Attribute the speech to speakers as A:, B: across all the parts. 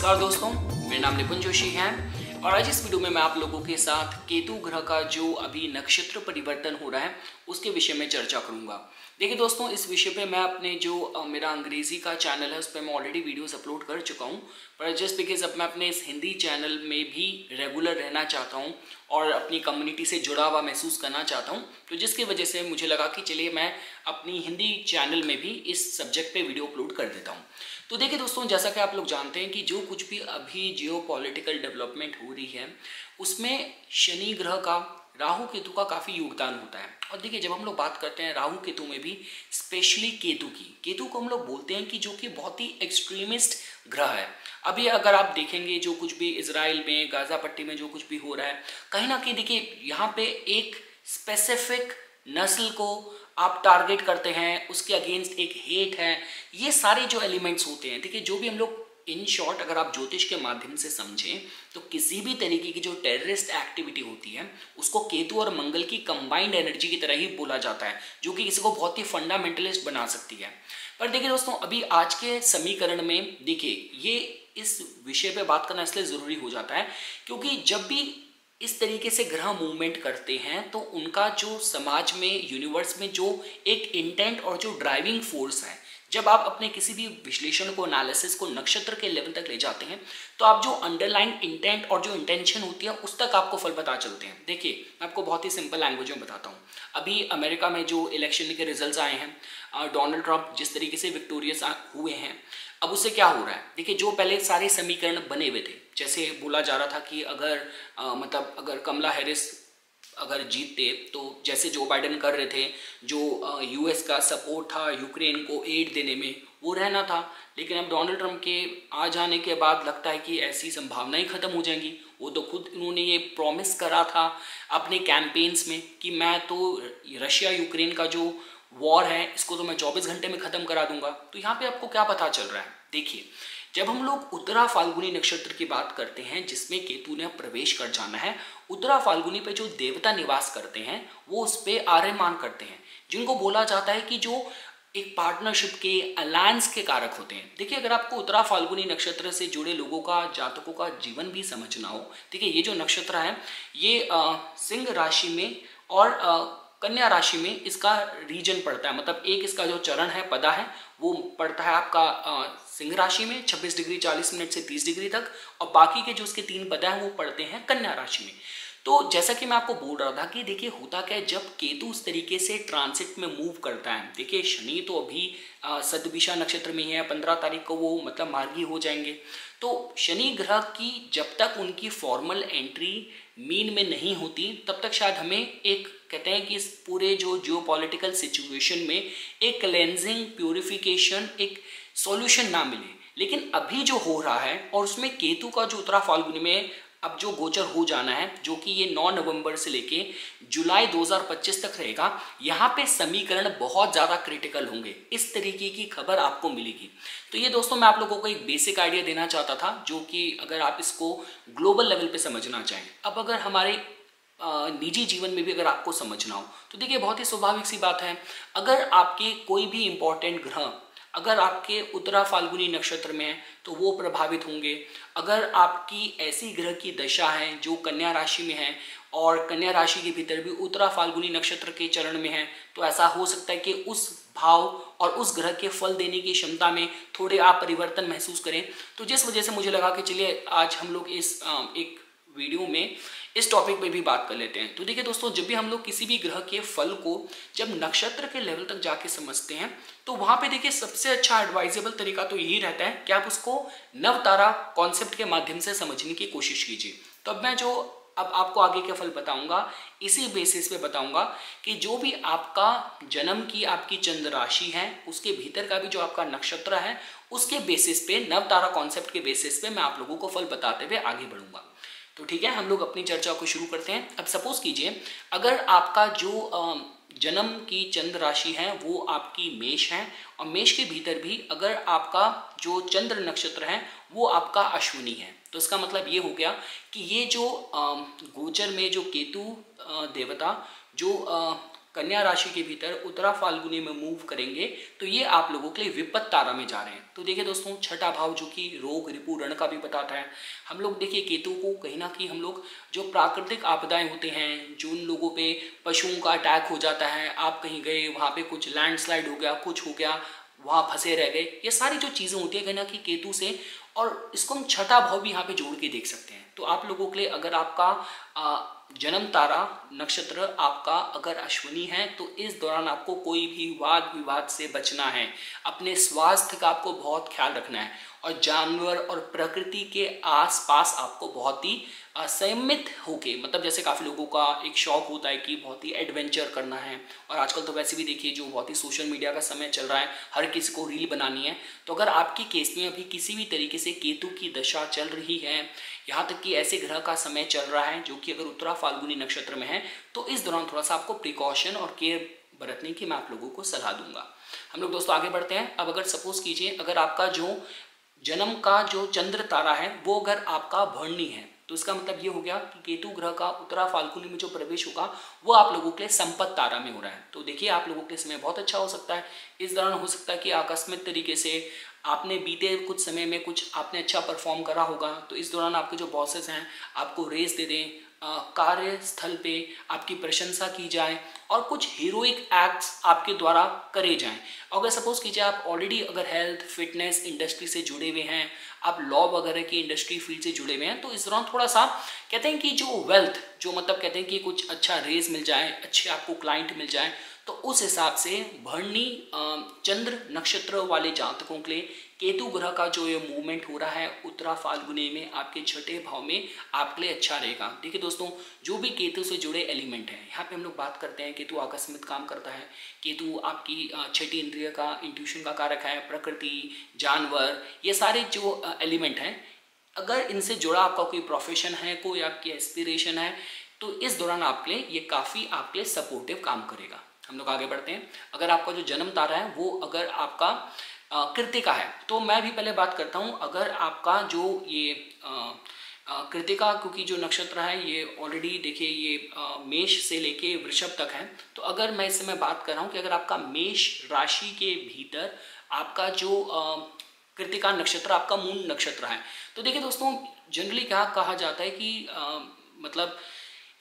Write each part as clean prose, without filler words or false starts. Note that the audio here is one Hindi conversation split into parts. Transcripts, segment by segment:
A: नमस्कार दोस्तों, मेरा नाम निपुन जोशी है और आज इस वीडियो में मैं आप लोगों के साथ केतु ग्रह का जो अभी नक्षत्र परिवर्तन हो रहा है उसके विषय में चर्चा करूंगा। देखिए दोस्तों, इस विषय पे मैं अपने जो मेरा अंग्रेजी का चैनल है उस पर मैं ऑलरेडी वीडियोस अपलोड कर चुका हूं, पर जस्ट बिकॉज अब मैं अपने इस हिंदी चैनल में भी रेगुलर रहना चाहता हूं और अपनी कम्युनिटी से जुड़ा हुआ महसूस करना चाहता हूं, तो जिसकी वजह से मुझे लगा कि चलिए मैं अपनी हिंदी चैनल में भी इस सब्जेक्ट पे वीडियो अपलोड कर देता हूं। तो देखिए दोस्तों, जैसा कि आप लोग जानते हैं कि जो कुछ भी अभी जियोपॉलिटिकल डेवलपमेंट हो रही है उसमें शनि ग्रह का, राहु केतु का काफ़ी योगदान होता है। और देखिए, जब हम लोग बात करते हैं राहु केतु में भी स्पेशली केतु को हम लोग बोलते हैं कि जो कि बहुत ही एक्सट्रीमिस्ट ग्रह है। अभी अगर आप देखेंगे जो कुछ भी इजराइल में, गाजा पट्टी में जो कुछ भी हो रहा है, कहीं ना कहीं देखिए यहाँ पे एक स्पेसिफिक नस्ल को आप टारगेट करते हैं, उसके अगेंस्ट एक हेट है। ये सारे जो एलिमेंट्स होते हैं, देखिए जो भी हम लोग इन शॉर्ट अगर आप ज्योतिष के माध्यम से समझें तो किसी भी तरीके की जो टेररिस्ट एक्टिविटी होती है उसको केतु और मंगल की कंबाइंड एनर्जी की तरह ही बोला जाता है, जो कि किसी को बहुत ही फंडामेंटलिस्ट बना सकती है। पर देखिए दोस्तों, अभी आज के समीकरण में देखिए ये इस विषय पे बात करना इसलिए ज़रूरी हो जाता है क्योंकि जब भी इस तरीके से ग्रह मूवमेंट करते हैं तो उनका जो समाज में, यूनिवर्स में जो एक इंटेंट और जो ड्राइविंग फोर्स है, जब आप अपने किसी भी विश्लेषण को, एनालिसिस को नक्षत्र के लेवल तक ले जाते हैं तो आप जो अंडरलाइन इंटेंट और जो इंटेंशन होती है उस तक आपको फल पता चलते हैं। देखिए, मैं आपको बहुत ही सिंपल लैंग्वेज में बताता हूँ। अभी अमेरिका में जो इलेक्शन के रिजल्ट्स आए हैं, डोनाल्ड ट्रंप जिस तरीके से विक्टोरियस हुए हैं, अब उससे क्या हो रहा है। देखिए, जो पहले सारे समीकरण बने हुए थे, जैसे बोला जा रहा था कि अगर कमला हैरिस अगर जीतते तो जैसे जो बाइडेन कर रहे थे, जो यूएस का सपोर्ट था यूक्रेन को एड देने में, वो रहना था। लेकिन अब डोनाल्ड ट्रंप के आ जाने के बाद लगता है कि ऐसी संभावनाएं खत्म हो जाएंगी। वो तो खुद इन्होंने ये प्रॉमिस करा था अपने कैंपेन्स में कि मैं तो रशिया यूक्रेन का जो वॉर है इसको तो मैं 24 घंटे में ख़त्म करा दूंगा। तो यहाँ पे आपको क्या पता चल रहा है, देखिए, जब हम लोग उत्तरा फाल्गुनी नक्षत्र की बात करते हैं जिसमें केतु ने प्रवेश कर जाना है, उत्तरा फाल्गुनी पे जो देवता निवास करते हैं वो उस पे आर्यमान करते हैं, जिनको बोला जाता है कि जो एक पार्टनरशिप के, अलायंस के कारक होते हैं। देखिए, अगर आपको उत्तरा फाल्गुनी नक्षत्र से जुड़े लोगों का, जातकों का जीवन भी समझना हो, देखिए ये जो नक्षत्र है ये सिंह राशि में और कन्या राशि में इसका रीजन पड़ता है। मतलब एक इसका जो चरण है, पदा है, वो पड़ता है आपका सिंह राशि में 26 डिग्री 40 मिनट से 30 डिग्री तक, और बाकी के जो उसके 3 पदा हैं वो पड़ते हैं कन्या राशि में। तो जैसा कि मैं आपको बोल रहा था कि देखिए होता क्या है, जब केतु उस तरीके से ट्रांसिट में मूव करता है, देखिए शनि तो अभी सतभिषा नक्षत्र में ही है, 15 तारीख को वो मतलब मार्गी हो जाएंगे। तो शनि ग्रह की जब तक उनकी फॉर्मल एंट्री मीन में नहीं होती तब तक शायद हमें एक, कहते हैं कि इस पूरे जो जियोपॉलिटिकल सिचुएशन में एक क्लेंजिंग, प्यूरिफिकेशन, एक सॉल्यूशन ना मिले। लेकिन अभी जो हो रहा है और उसमें केतु का जो उत्तरा फाल्गुनी में अब जो गोचर हो जाना है, जो कि ये 9 नवंबर से लेके जुलाई 2025 तक रहेगा, यहाँ पे समीकरण बहुत ज़्यादा क्रिटिकल होंगे, इस तरीके की खबर आपको मिलेगी। तो ये दोस्तों मैं आप लोगों को एक बेसिक आइडिया देना चाहता था, जो कि अगर आप इसको ग्लोबल लेवल पे समझना चाहें। अब अगर हमारे निजी जीवन में भी अगर आपको समझना हो तो देखिए बहुत ही स्वाभाविक सी बात है, अगर आपके कोई भी इंपॉर्टेंट ग्रह अगर आपके उत्तरा फाल्गुनी नक्षत्र में है तो वो प्रभावित होंगे। अगर आपकी ऐसी ग्रह की दशा है जो कन्या राशि में है और कन्या राशि के भीतर भी उत्तरा फाल्गुनी नक्षत्र के चरण में है, तो ऐसा हो सकता है कि उस भाव और उस ग्रह के फल देने की क्षमता में थोड़े आप परिवर्तन महसूस करें। तो जिस वजह से मुझे लगा कि चलिए आज हम लोग इस एक वीडियो में इस टॉपिक पे भी बात कर लेते हैं। तो देखिए दोस्तों, जब भी हम लोग किसी भी ग्रह के फल को जब नक्षत्र के लेवल तक जाके समझते हैं तो वहां पे देखिए सबसे अच्छा एडवाइजेबल तरीका तो यही रहता है कि आप उसको नवतारा कॉन्सेप्ट के माध्यम से समझने की कोशिश कीजिए। तो अब आपको आगे के फल बताऊंगा, इसी बेसिस पे बताऊंगा कि जो भी आपका जन्म की आपकी चंद्र राशि है उसके भीतर का भी जो आपका नक्षत्र है उसके बेसिस पे, नवतारा कॉन्सेप्ट के बेसिस पे मैं आप लोगों को फल बताते हुए आगे बढ़ूंगा। तो ठीक है, हम लोग अपनी चर्चा को शुरू करते हैं। अब सपोज कीजिए अगर आपका जो जन्म की चंद्र राशि है वो आपकी मेष है, और मेष के भीतर भी अगर आपका जो चंद्र नक्षत्र है वो आपका अश्विनी है, तो इसका मतलब ये हो गया कि ये जो गोचर में जो केतु देवता जो कन्या राशि के भीतर उत्तरा फाल्गुनी में मूव करेंगे तो ये आप लोगों के लिए विपत्त तारा में जा रहे हैं। तो देखिए दोस्तों, छठा भाव जो कि रोग रिपु रण का भी बताता है। हम लोग देखिए केतु को कहीं ना कहीं हम लोग जो प्राकृतिक आपदाएं होते हैं, जो उन लोगों पे पशुओं का अटैक हो जाता है, आप कहीं गए वहाँ पे कुछ लैंडस्लाइड हो गया, कुछ हो गया, वहाँ फंसे रह गए, ये सारी जो चीज़ें होती है कहीं ना कहीं केतु से, और इसको हम छठा भाव भी यहाँ पे जोड़ के देख सकते हैं। तो आप लोगों के लिए अगर आपका जन्म तारा नक्षत्र आपका अगर अश्विनी है तो इस दौरान आपको कोई भी वाद विवाद से बचना है, अपने स्वास्थ्य का आपको बहुत ख्याल रखना है, और जानवर और प्रकृति के आसपास आपको बहुत ही संयमित होके, मतलब जैसे काफ़ी लोगों का एक शौक होता है कि बहुत ही एडवेंचर करना है, और आजकल तो वैसे भी देखिए जो बहुत ही सोशल मीडिया का समय चल रहा है, हर किसी को रील बनानी है। तो अगर आपकी केस में अभी किसी भी तरीके से केतु की दशा चल रही है, यहाँ तक कि ऐसे ग्रह का समय चल रहा है जो कि अगर उत्तरा फाल्गुनी नक्षत्र में है, तो इस दौरान थोड़ा सा आपको प्रिकॉशन और केयर बरतने की मैं आप लोगों को सलाह दूंगा। हम लोग दोस्तों आगे बढ़ते हैं। अब अगर सपोज कीजिए अगर आपका जो जन्म का जो चंद्र तारा है वो अगर आपका भरणी है, तो इसका मतलब ये हो गया कि केतु ग्रह का उत्तरा फाल्गुनी में जो प्रवेश होगा वो आप लोगों के लिए संपत्त तारा में हो रहा है। तो देखिए आप लोगों के लिए समय बहुत अच्छा हो सकता है। इस दौरान हो सकता है कि आकस्मिक तरीके से आपने बीते कुछ समय में कुछ आपने अच्छा परफॉर्म करा होगा, तो इस दौरान आपके जो बॉसेस हैं आपको रेस दे दें, कार्यस्थल पे आपकी प्रशंसा की जाए और कुछ हीरोइक एक्ट्स आपके द्वारा करे जाएं। अगर सपोज कीजिए आप ऑलरेडी अगर हेल्थ फिटनेस इंडस्ट्री से जुड़े हुए हैं, आप लॉ वगैरह की इंडस्ट्री फील्ड से जुड़े हुए हैं, तो इस दौरान थोड़ा सा कहते हैं कि जो वेल्थ, जो मतलब कहते हैं कि कुछ अच्छा रेस मिल जाए, अच्छे आपको क्लाइंट मिल जाए, तो उस हिसाब से भरणी चंद्र नक्षत्र वाले जातकों के लिए केतु ग्रह का जो ये मूवमेंट हो रहा है उत्तरा फाल्गुनी में आपके छठे भाव में आपके लिए अच्छा रहेगा। देखिए दोस्तों, जो भी केतु से जुड़े एलिमेंट हैं, यहाँ पे हम लोग बात करते हैं केतु आकस्मिक काम करता है, केतु आपकी छठी इंद्रिय का इंट्यूशन का कारक है, प्रकृति, जानवर, ये सारे जो एलिमेंट हैं, अगर इनसे जुड़ा आपका कोई प्रोफेशन है, कोई आपकी एस्पिरेशन है, तो इस दौरान आपके लिए ये काफ़ी आपके लिए सपोर्टिव काम करेगा। हम लोग आगे बढ़ते हैं। अगर आपका जो जन्म तारा है वो अगर आपका कृतिका है, तो मैं भी पहले बात करता हूँ। अगर आपका जो ये कृतिका, क्योंकि जो नक्षत्र है ये ऑलरेडी देखिए ये मेष से लेके वृषभ तक है, तो अगर मैं इस समय बात कर रहा हूँ कि अगर आपका मेष राशि के भीतर आपका जो कृतिका नक्षत्र आपका मूल नक्षत्र है, तो देखिए दोस्तों जनरली क्या कहा जाता है कि मतलब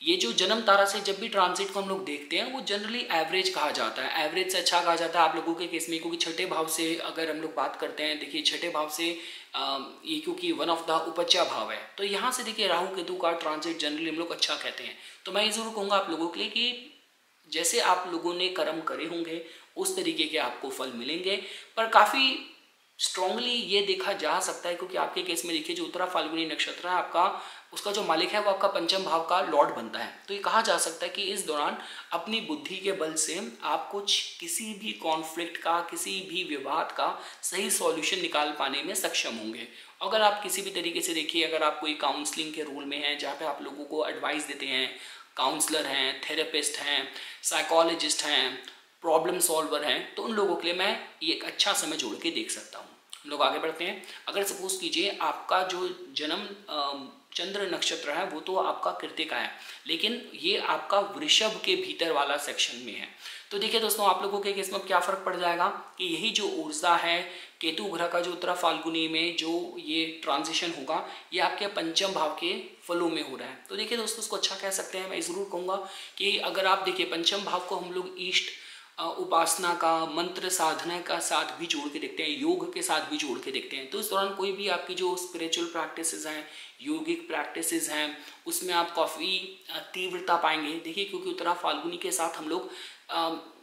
A: ये जो जन्म तारा से जब भी ट्रांजिट को हम लोग देखते हैं वो जनरली एवरेज कहा जाता है, एवरेज से अच्छा कहा जाता है आप लोगों के केस में, क्योंकि छठे भाव से अगर हम लोग बात करते हैं, देखिए छठे भाव से ये क्योंकि वन ऑफ द उपज्या भाव है, तो यहाँ से देखिए राहु केतु का ट्रांजिट जनरली हम लोग अच्छा कहते हैं। तो मैं ये जरूर कहूँगा आप लोगों के लिए कि जैसे आप लोगों ने कर्म करे होंगे उस तरीके के आपको फल मिलेंगे, पर काफ़ी स्ट्रांगली ये देखा जा सकता है क्योंकि आपके केस में देखिए जो उत्तरा फाल्गुनी नक्षत्र है आपका, उसका जो मालिक है वो आपका पंचम भाव का लॉर्ड बनता है। तो ये कहा जा सकता है कि इस दौरान अपनी बुद्धि के बल से आप कुछ किसी भी कॉन्फ्लिक्ट का, किसी भी विवाद का सही सॉल्यूशन निकाल पाने में सक्षम होंगे। अगर आप किसी भी तरीके से देखिए, अगर आप कोई काउंसलिंग के रोल में हैं जहाँ पे आप लोगों को एडवाइस देते हैं, काउंसलर हैं, थेरेपिस्ट हैं, साइकोलॉजिस्ट हैं, प्रॉब्लम सॉल्वर हैं, तो उन लोगों के लिए मैं ये एक अच्छा समय जोड़ के देख सकता हूँ। हम लोग आगे बढ़ते हैं। अगर सपोज कीजिए आपका जो जन्म चंद्र नक्षत्र है वो तो आपका कृतिका है, लेकिन ये आपका वृषभ के भीतर वाला सेक्शन में है, तो देखिए दोस्तों आप लोगों के केस में क्या फर्क पड़ जाएगा कि यही जो ऊर्जा है केतु ग्रह का जो उत्तरा फाल्गुनी में जो ये ट्रांजिशन होगा ये आपके पंचम भाव के फलों में हो रहा है। तो देखिए दोस्तों उसको अच्छा कह सकते हैं। मैं जरूर कहूँगा कि अगर आप देखिए पंचम भाव को हम लोग ईष्ट उपासना का, मंत्र साधना का साथ भी जोड़ के देखते हैं, योग के साथ भी जोड़ के देखते हैं। तो इस दौरान कोई भी आपकी जो स्पिरिचुअल प्रैक्टिसेस हैं, योगिक प्रैक्टिसेस हैं, उसमें आप काफ़ी तीव्रता पाएंगे। देखिए क्योंकि उत्तरा फाल्गुनी के साथ हम लोग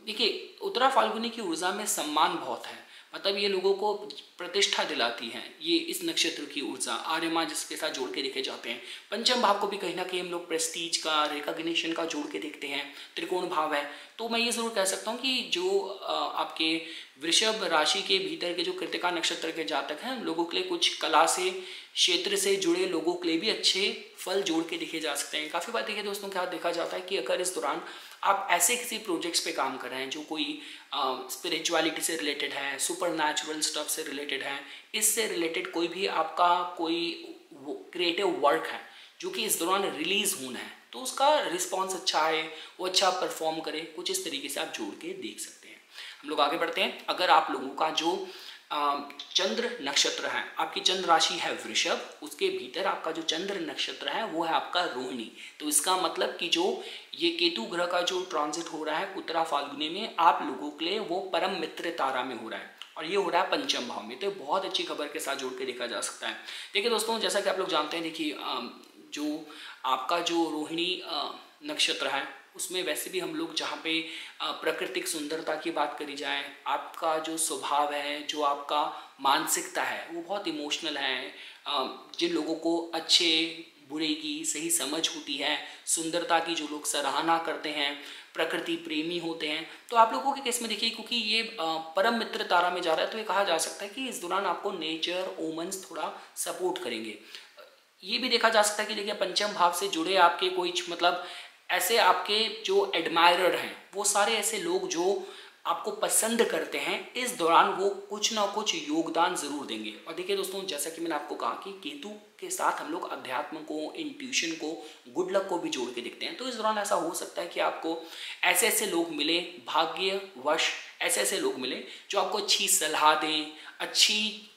A: देखिए उत्तरा फाल्गुनी की ऊर्जा में सम्मान बहुत है, मतलब ये लोगों को प्रतिष्ठा दिलाती है। ये इस नक्षत्र की ऊर्जा आर्यमा जिसके साथ जोड़ के देखे जाते हैं। पंचम भाव को भी कहीं ना कहीं हम लोग प्रेस्टीज का, रिकॉग्निशन का जोड़ के देखते हैं। त्रिकोण भाव है, तो मैं ये जरूर कह सकता हूँ कि जो आपके वृषभ राशि के भीतर के जो कृतिका नक्षत्र के जातक हैं, लोगों के लिए कुछ कला से, क्षेत्र से जुड़े लोगों के लिए भी अच्छे फल जोड़ के देखे जा सकते हैं। काफ़ी बार देखिए दोस्तों क्या देखा जाता है कि अगर इस दौरान आप ऐसे किसी प्रोजेक्ट्स पे काम कर रहे हैं जो कोई स्पिरिचुअलिटी से रिलेटेड है, सुपर नेचुरल स्टफ से रिलेटेड है, इससे रिलेटेड कोई भी आपका कोई क्रिएटिव वर्क है जो कि इस दौरान रिलीज होना है, तो उसका रिस्पॉन्स अच्छा है, वो अच्छा परफॉर्म करे, कुछ इस तरीके से आप जोड़ के देख सकते हैं। हम लोग आगे बढ़ते हैं। अगर आप लोगों का जो चंद्र नक्षत्र है, आपकी चंद्र राशि है वृषभ, उसके भीतर आपका जो चंद्र नक्षत्र है वो है आपका रोहिणी। तो इसका मतलब कि जो ये केतु ग्रह का जो ट्रांजिट हो रहा है उत्तरा फाल्गुनी में, आप लोगों के लिए वो परम मित्र तारा में हो रहा है और ये हो रहा है पंचम भाव में। तो बहुत अच्छी खबर के साथ जोड़ के देखा जा सकता है। देखिए दोस्तों, जैसा कि आप लोग जानते हैं, देखिए जो आपका जो रोहिणी नक्षत्र है उसमें वैसे भी हम लोग जहाँ पे प्राकृतिक सुंदरता की बात करी जाए, आपका जो स्वभाव है, जो आपका मानसिकता है वो बहुत इमोशनल है। जिन लोगों को अच्छे बुरे की सही समझ होती है, सुंदरता की जो लोग सराहना करते हैं, प्रकृति प्रेमी होते हैं, तो आप लोगों के केस में देखिए क्योंकि ये परम मित्र तारा में जा रहा है तो ये कहा जा सकता है कि इस दौरान आपको नेचर ओमन्स थोड़ा सपोर्ट करेंगे। ये भी देखा जा सकता है कि देखिए पंचम भाव से जुड़े आपके कोई मतलब ऐसे आपके जो एडमायरर हैं वो सारे ऐसे लोग जो आपको पसंद करते हैं, इस दौरान वो कुछ ना कुछ योगदान जरूर देंगे। और देखिए दोस्तों, जैसा कि मैंने आपको कहा कि केतु के साथ हम लोग अध्यात्म को, इंट्यूशन को, गुड लक को भी जोड़ के देखते हैं। तो इस दौरान ऐसा हो सकता है कि आपको ऐसे ऐसे लोग मिले, भाग्यवश ऐसे ऐसे लोग मिले जो आपको अच्छी सलाह दें, अच्छी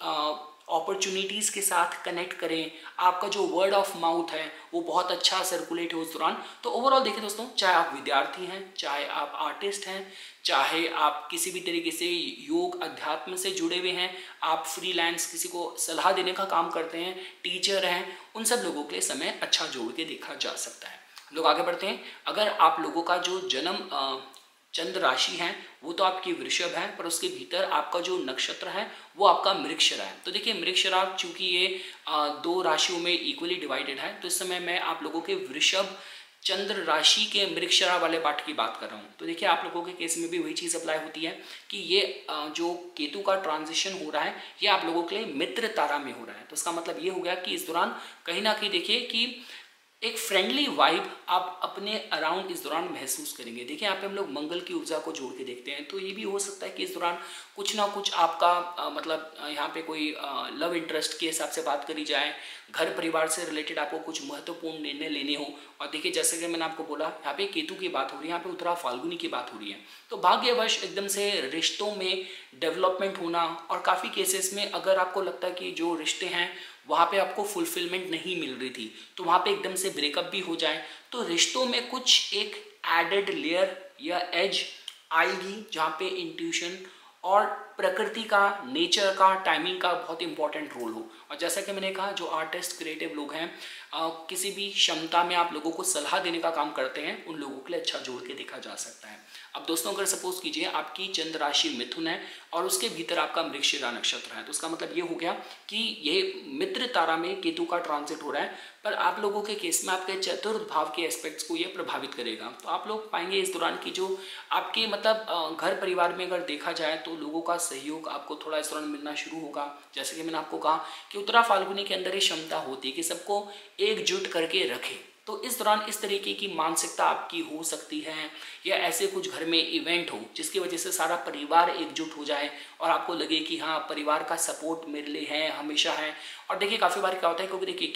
A: अपॉर्चुनिटीज़ के साथ कनेक्ट करें, आपका जो वर्ड ऑफ माउथ है वो बहुत अच्छा सर्कुलेट हो उस दौरान। तो ओवरऑल देखिए दोस्तों, चाहे आप विद्यार्थी हैं, चाहे आप आर्टिस्ट हैं, चाहे आप किसी भी तरीके से योग अध्यात्म से जुड़े हुए हैं, आप फ्रीलांस किसी को सलाह देने का काम करते हैं, टीचर हैं, उन सब लोगों के लिए समय अच्छा जोड़ के देखा जा सकता है। लोग आगे बढ़ते हैं। अगर आप लोगों का जो जन्म चंद्र राशि है वो तो आपकी वृषभ है, पर उसके भीतर आपका जो नक्षत्र है वो आपका मृगशिरा है। तो देखिए मृगशिरा चूंकि ये दो राशियों में इक्वली डिवाइडेड है, तो इस समय मैं आप लोगों के वृषभ चंद्र राशि के मृगशिरा वाले पार्ट की बात कर रहा हूँ। तो देखिए आप लोगों के केस में भी वही चीज़ अप्लाई होती है कि ये जो केतु का ट्रांजिशन हो रहा है ये आप लोगों के लिए मित्र तारा में हो रहा है। तो इसका मतलब ये हो गया कि इस दौरान कहीं ना कहीं देखिए कि एक फ्रेंडली वाइब आप अपने अराउंड इस दौरान महसूस करेंगे। देखिए यहाँ पे हम लोग मंगल की ऊर्जा को जोड़ के देखते हैं, तो ये भी हो सकता है कि इस दौरान कुछ ना कुछ आपका मतलब यहाँ पे कोई लव इंटरेस्ट के हिसाब से बात करी जाए, घर परिवार से रिलेटेड आपको कुछ महत्वपूर्ण निर्णय लेने हो। और देखिए जैसे कि मैंने आपको बोला, यहाँ पे केतु की बात हो रही है, यहाँ पे उत्तरा फाल्गुनी की बात हो रही है। तो भाग्यवश एकदम से रिश्तों में डेवलपमेंट होना, और काफ़ी केसेस में अगर आपको लगता है कि जो रिश्ते हैं वहाँ पे आपको फुलफिलमेंट नहीं मिल रही थी तो वहाँ पे एकदम से ब्रेकअप भी हो जाए, तो रिश्तों में कुछ एक एडेड लेयर या एज आएगी जहाँ पे इंट्यूशन और प्रकृति का, नेचर का, टाइमिंग का बहुत इंपॉर्टेंट रोल हो। और जैसा कि मैंने कहा, जो आर्टिस्ट क्रिएटिव लोग हैं, किसी भी क्षमता में आप लोगों को सलाह देने का काम करते हैं, उन लोगों के लिए अच्छा जोड़ के देखा जा सकता है। अब दोस्तों अगर सपोज कीजिए आपकी चंद्र राशि मिथुन है और उसके भीतर आपका मृगशिरा नक्षत्र है, तो उसका मतलब ये हो गया कि ये मित्र तारा में केतु का ट्रांजिट हो रहा है, पर आप लोगों के केस में आपके चतुर्थ भाव के एस्पेक्ट्स को ये प्रभावित करेगा। तो आप लोग पाएंगे इस दौरान की जो आपके मतलब घर परिवार में अगर देखा जाए तो लोगों का सहयोग आपको थोड़ा इस दौरान मिलना शुरू होगा। जैसे कि मैंने आपको कहा कि उत्तरा फाल्गुनी के अंदर ये क्षमता होती है कि सबको एकजुट करके रखे। तो इस दौरान इस तरीके की मानसिकता आपकी हो सकती है, या ऐसे कुछ घर में इवेंट हो जिसकी वजह से सारा परिवार एकजुट हो जाए और आपको लगे कि हाँ परिवार का सपोर्ट मेरे लिए है, हमेशा है। और देखिए काफ़ी बार क्या होता है, क्योंकि देखिए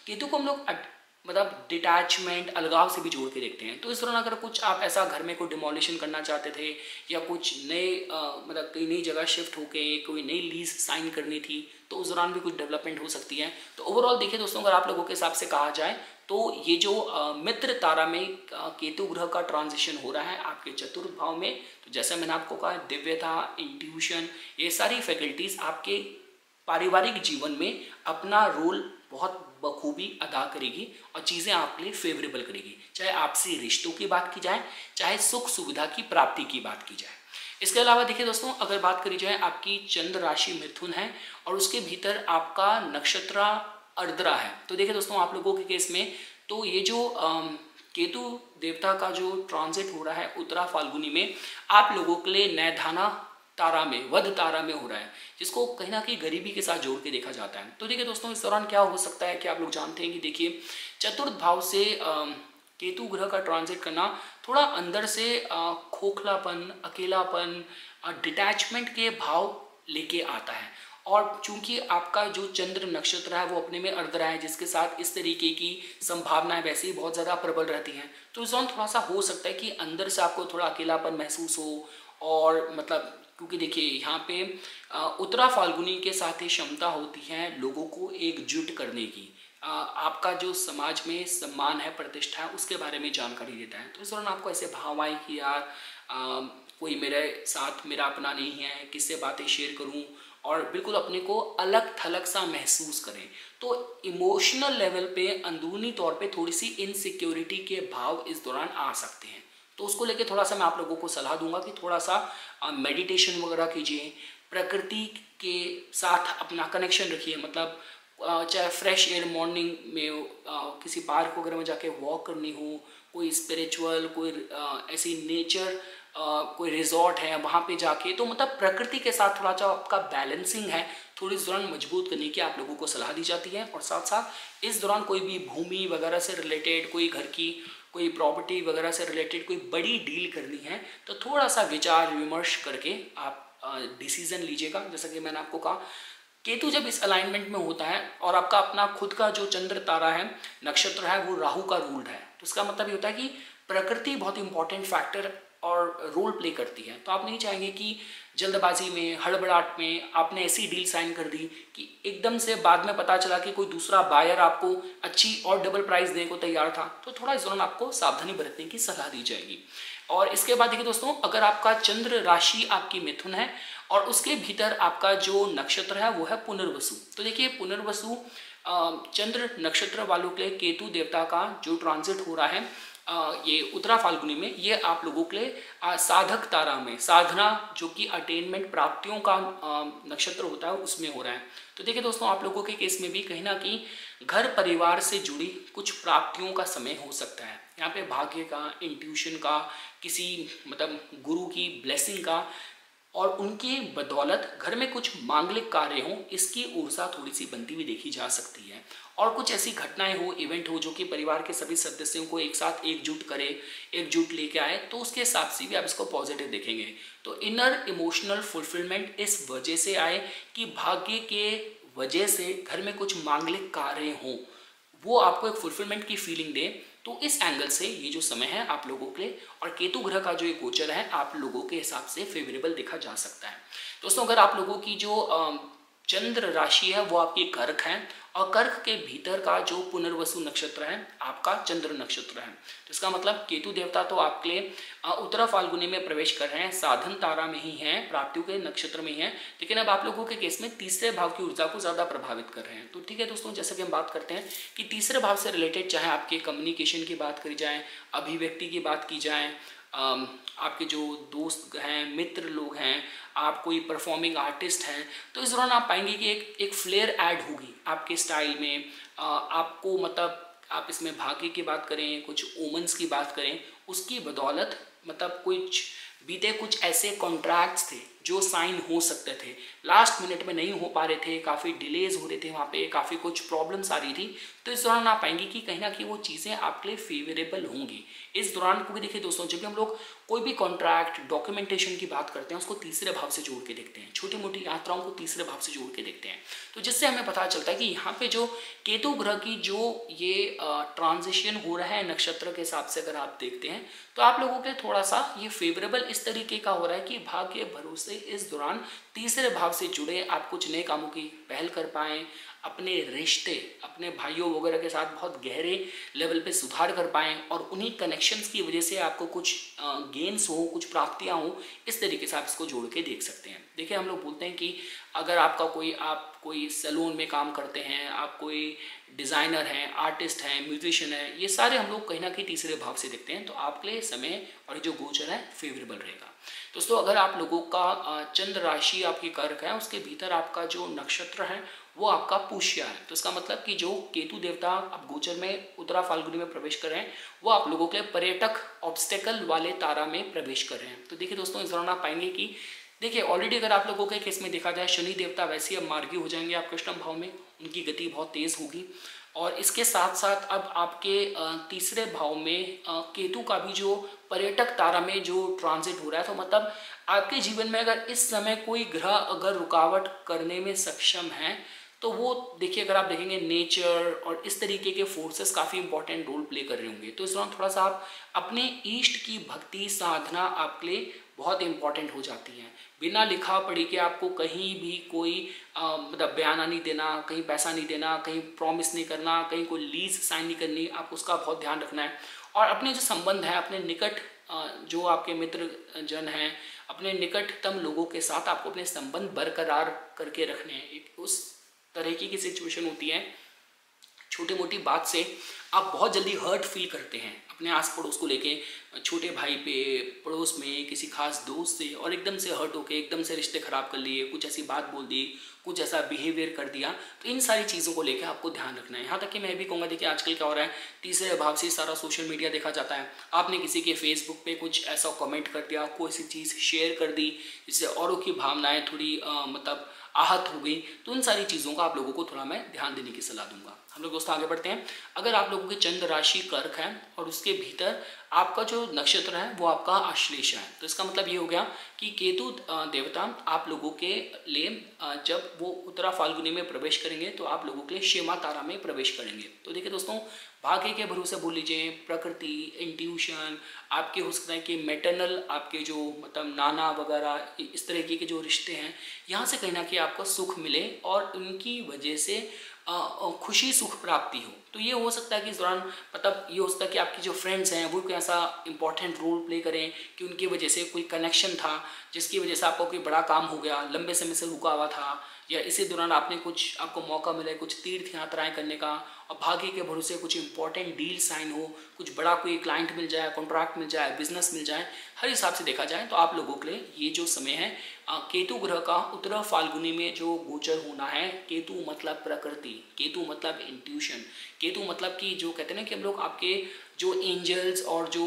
A: केतु को हम लोग मतलब डिटैचमेंट, अलगाव से भी जोड़ के देखते हैं। तो इस दौरान अगर कुछ आप ऐसा घर में कोई डिमोलिशन करना चाहते थे, या कुछ नए मतलब कई नई जगह शिफ्ट होके कोई नई लीज साइन करनी थी, तो उस दौरान भी कुछ डेवलपमेंट हो सकती है। तो ओवरऑल देखिए दोस्तों, अगर आप लोगों के हिसाब से कहा जाए तो ये जो मित्र तारा में केतु ग्रह का ट्रांजिशन हो रहा है आपके चतुर्थ भाव में, तो जैसा मैंने आपको कहा दिव्यता, इंट्यूशन, ये सारी फैकल्टीज आपके पारिवारिक जीवन में अपना रोल बहुत बखूबी अदा करेगी और चीज़ें आपके लिए फेवरेबल करेगी, चाहे आपसी रिश्तों की बात की जाए, चाहे सुख सुविधा की प्राप्ति की बात की जाए। इसके अलावा देखिए दोस्तों, अगर बात करी जाए, आपकी चंद्र राशि मिथुन है और उसके भीतर आपका नक्षत्र आर्द्रा है। तो देखिए दोस्तों, आप लोगों के केस में तो ये जो केतु देवता का जो ट्रांजिट हो रहा है उत्तरा फाल्गुनी में, आप लोगों के लिए नैधाना तारा में, वध तारा में हो रहा है, जिसको कहीं ना कहीं गरीबी के साथ जोड़ के देखा जाता है। तो देखिए दोस्तों, इस दौरान क्या हो सकता है कि आप लोग जानते हैं कि देखिए चतुर्थ भाव से केतु ग्रह का ट्रांजिट करना थोड़ा अंदर से खोखलापन, अकेलापन, डिटैचमेंट के भाव लेके आता है। और चूंकि आपका जो चंद्र नक्षत्र है वो अपने में अर्द्रा है, जिसके साथ इस तरीके की संभावनाएं वैसे ही बहुत ज़्यादा प्रबल रहती हैं, तो इस दौरान थोड़ा सा हो सकता है कि अंदर से आपको थोड़ा अकेलापन महसूस हो। और मतलब क्योंकि देखिए यहाँ पे उत्तरा फाल्गुनी के साथ ही क्षमता होती है लोगों को एकजुट करने की। आपका जो समाज में सम्मान है, प्रतिष्ठा है, उसके बारे में जानकारी देता है। तो इस दौरान आपको ऐसे भाव आए कि यार कोई मेरे साथ मेरा अपना नहीं है, किससे बातें शेयर करूं, और बिल्कुल अपने को अलग थलग सा महसूस करें। तो इमोशनल लेवल पे अंदरूनी तौर पे थोड़ी सी इनसिक्योरिटी के भाव इस दौरान आ सकते हैं। तो उसको लेके थोड़ा सा मैं आप लोगों को सलाह दूंगा कि थोड़ा सा मेडिटेशन वगैरह कीजिए, प्रकृति के साथ अपना कनेक्शन रखिए। मतलब चाहे फ्रेश एयर मॉर्निंग में किसी पार्क वगैरह में जाके वॉक करनी हो, कोई स्पिरिचुअल, कोई ऐसी नेचर कोई रिजॉर्ट है वहाँ पे जाके, तो मतलब प्रकृति के साथ थोड़ा सा आपका बैलेंसिंग है थोड़ी इस दौरान मजबूत करने की आप लोगों को सलाह दी जाती है। और साथ साथ इस दौरान कोई भी भूमि वगैरह से रिलेटेड, कोई घर की कोई प्रॉपर्टी वगैरह से रिलेटेड कोई बड़ी डील करनी है, तो थोड़ा सा विचार विमर्श करके आप डिसीजन लीजिएगा। जैसा कि मैंने आपको कहा, केतु जब इस अलाइनमेंट में होता है और आपका अपना खुद का जो चंद्र तारा है, नक्षत्र है, वो राहु का रूल्ड है, तो इसका मतलब ये होता है कि प्रकृति बहुत इंपॉर्टेंट फैक्टर और रोल प्ले करती है। तो आप नहीं चाहेंगे कि जल्दबाजी में, हड़बड़ाहट में आपने ऐसी डील साइन कर दी कि एकदम से बाद में पता चला कि कोई दूसरा बायर आपको अच्छी और डबल प्राइस देने को तैयार था। तो थोड़ा इस दौरान आपको सावधानी बरतने की सलाह दी जाएगी। और इसके बाद देखिए दोस्तों, अगर आपका चंद्र राशि आपकी मिथुन है और उसके भीतर आपका जो नक्षत्र है वो है पुनर्वसु, तो देखिए पुनर्वसु चंद्र नक्षत्र वालों के लिए केतु देवता का जो ट्रांजिट हो रहा है ये उत्तरा फाल्गुनी में, ये आप लोगों के लिए साधक तारा में, साधना जो कि अटेनमेंट प्राप्तियों का नक्षत्र होता है उसमें हो रहा है। तो देखिए दोस्तों, आप लोगों के केस में भी कहीं ना कहीं घर परिवार से जुड़ी कुछ प्राप्तियों का समय हो सकता है। यहाँ पे भाग्य का, इंट्यूशन का, किसी मतलब गुरु की ब्लेसिंग का, और उनकी बदौलत घर में कुछ मांगलिक कार्य हों, इसकी ऊर्जा थोड़ी सी बनती हुई देखी जा सकती है। और कुछ ऐसी घटनाएं हो, इवेंट हो, जो कि परिवार के सभी सदस्यों को एक साथ एकजुट करे, एकजुट लेके आए, तो उसके हिसाब से भी आप इसको पॉजिटिव देखेंगे। तो इनर इमोशनल फुलफिलमेंट इस वजह से आए कि भाग्य के वजह से घर में कुछ मांगलिक कार्य हों, वो आपको एक फुलफिलमेंट की फीलिंग दे। तो इस एंगल से ये जो समय है आप लोगों के लिए, और केतु ग्रह का जो एक गोचर है आप लोगों के हिसाब से फेवरेबल देखा जा सकता है। दोस्तों, अगर आप लोगों की जो चंद्र राशि है वो आपकी कर्क है, और कर्क के भीतर का जो पुनर्वसु नक्षत्र है आपका चंद्र नक्षत्र है, तो इसका मतलब केतु देवता तो आपके लिए उत्तरा फाल्गुनी में प्रवेश कर रहे हैं, साधन तारा में ही हैं, प्राप्तियों के नक्षत्र में ही हैं, लेकिन अब आप लोगों के केस में तीसरे भाव की ऊर्जा को ज़्यादा प्रभावित कर रहे हैं। तो ठीक है दोस्तों, जैसे कि हम बात करते हैं कि तीसरे भाव से रिलेटेड चाहे आपके कम्युनिकेशन की बात करी जाए, अभिव्यक्ति की बात की जाए, आपके जो दोस्त हैं, मित्र लोग हैं, आप कोई परफॉर्मिंग आर्टिस्ट हैं, तो इस दौरान आप पाएंगे कि एक फ्लेयर ऐड होगी आपके स्टाइल में। आपको मतलब आप इसमें भाग्य की बात करें, कुछ ओमन्स की बात करें, उसकी बदौलत मतलब कुछ बीते कुछ ऐसे कॉन्ट्रैक्ट्स थे जो साइन हो सकते थे, लास्ट मिनट में नहीं हो पा रहे थे, काफ़ी डिलेज हो रहे थे, वहाँ पे काफ़ी कुछ प्रॉब्लम्स आ रही थी। तो इस दौरान आप पाएंगे कि कहीं ना कहीं वो चीज़ें आपके लिए फेवरेबल होंगी इस दौरान। क्योंकि देखिए दोस्तों, जब भी हम लोग कोई भी कॉन्ट्रैक्ट, डॉक्यूमेंटेशन की बात करते हैं, उसको तीसरे भाव से जोड़ के देखते हैं, छोटी मोटी यात्राओं को तीसरे भाव से जोड़ के देखते हैं, तो जिससे हमें पता चलता है कि यहाँ पे जो केतु ग्रह की जो ये ट्रांजिशन हो रहा है नक्षत्र के हिसाब से अगर आप देखते हैं, तो आप लोगों के थोड़ा सा ये फेवरेबल इस तरीके का हो रहा है कि भाग्य भरोसे इस दौरान तीसरे भाव से जुड़े आप कुछ नए कामों की पहल कर पाएँ, अपने रिश्ते अपने भाइयों वगैरह के साथ बहुत गहरे लेवल पे सुधार कर पाएँ, और उन्हीं कनेक्शंस की वजह से आपको कुछ गेन्स हो, कुछ प्राप्तियाँ हो, इस तरीके से आप इसको जोड़ के देख सकते हैं। देखिए, हम लोग बोलते हैं कि अगर आपका आप कोई सैलून में काम करते हैं, आप कोई डिज़ाइनर हैं, आर्टिस्ट हैं, म्यूजिशियन हैं, ये सारे हम लोग कहीं ना कहीं तीसरे भाव से देखते हैं, तो आपके लिए समय और जो गोचर है फेवरेबल रहेगा। दोस्तों, अगर आप लोगों का चंद्र राशि आपकी कर्क है, उसके भीतर आपका जो नक्षत्र है वो आपका पुष्य है, तो इसका मतलब कि जो केतु देवता अब गोचर में उत्तरा फाल्गुनी में प्रवेश कर रहे हैं, वो आप लोगों के पर्यटक ऑब्स्टेकल वाले तारा में प्रवेश कर रहे हैं। तो देखिए दोस्तों, इस दौरान आप पाएंगे कि देखिए ऑलरेडी अगर आप लोगों के केस में देखा जाए, शनि देवता वैसे ही अब मार्गी हो जाएंगे आपके अष्टम भाव में, उनकी गति बहुत तेज होगी। और इसके साथ साथ अब आपके तीसरे भाव में केतु का भी जो पर्यटक तारा में जो ट्रांजिट हो रहा है, तो मतलब आपके जीवन में अगर इस समय कोई ग्रह अगर रुकावट करने में सक्षम है तो वो देखिए, अगर आप देखेंगे नेचर और इस तरीके के फोर्सेस काफ़ी इंपॉर्टेंट रोल प्ले कर रहे होंगे। तो इस दौरान थोड़ा सा आप अपने ईष्ट की भक्ति साधना आपके लिए बहुत इंपॉर्टेंट हो जाती है। बिना लिखा पढ़ी के आपको कहीं भी कोई मतलब बयाना नहीं देना, कहीं पैसा नहीं देना, कहीं प्रॉमिस नहीं करना, कहीं कोई लीज साइन नहीं करनी, आपको उसका बहुत ध्यान रखना है। और अपने जो संबंध है, अपने निकट जो आपके मित्र जन हैं, अपने निकटतम लोगों के साथ आपको अपने संबंध बरकरार करके रखने हैं। एक उस तरह की सिचुएशन होती है, छोटी मोटी बात से आप बहुत जल्दी हर्ट फील करते हैं अपने आस पड़ोस को लेके, छोटे भाई पे, पड़ोस में किसी खास दोस्त से, और एकदम से हर्ट होके एकदम से रिश्ते खराब कर लिए, कुछ ऐसी बात बोल दी, कुछ ऐसा बिहेवियर कर दिया। तो इन सारी चीज़ों को लेकर आपको ध्यान रखना है। यहाँ तक कि मैं भी कहूँगा, देखिए आजकल क्या हो रहा है, तीसरे भाव से सारा सोशल मीडिया देखा जाता है। आपने किसी के फेसबुक पे कुछ ऐसा कमेंट कर दिया, कोई सी चीज़ शेयर कर दी जिससे औरों की भावनाएं थोड़ी मतलब आहत हो गई। तो इन सारी चीज़ों का आप लोगों को थोड़ा मैं ध्यान देने की सलाह दूंगा। हम लोग दोस्तों आगे बढ़ते हैं। अगर आप लोगों की चंद्र राशि कर्क है और उसके भीतर आपका जो नक्षत्र है वो आपका आश्लेषा है, तो इसका मतलब ये हो गया कि केतु देवता आप लोगों के लिए जब वो उत्तरा फाल्गुनी में प्रवेश करेंगे तो आप लोगों के लिए क्षेमा तारा में प्रवेश करेंगे। तो देखिए दोस्तों, भाग्य के भरोसे बोल लीजिए, प्रकृति, इंट्यूशन, आपके हो सकता है कि मैटरनल आपके जो मतलब नाना वगैरह इस तरीके के जो रिश्ते हैं, यहाँ से कहीं ना कहीं आपको सुख मिले और उनकी वजह से खुशी सुख प्राप्ति हो। तो ये हो सकता है कि इस दौरान मतलब ये हो सकता है कि आपकी जो फ्रेंड्स हैं वो कोई ऐसा इंपॉर्टेंट रोल प्ले करें कि उनकी वजह से कोई कनेक्शन था जिसकी वजह से आपको कोई बड़ा काम हो गया, लंबे समय से रुका हुआ था, या इसी दौरान आपने कुछ आपको मौका मिला कुछ तीर्थ यात्राएं करने का, और भाग्य के भरोसे कुछ इंपॉर्टेंट डील साइन हो, कुछ बड़ा कोई क्लाइंट मिल जाए, कॉन्ट्रैक्ट मिल जाए, बिजनेस मिल जाए। हर हिसाब से देखा जाए तो आप लोगों के लिए ये जो समय है, केतु ग्रह का उत्तरा फाल्गुनी में जो गोचर होना है, केतु मतलब प्रकृति, केतु मतलब इंट्यूशन, केतु मतलब कि जो कहते हैं ना कि हम लोग आपके जो एंजल्स और जो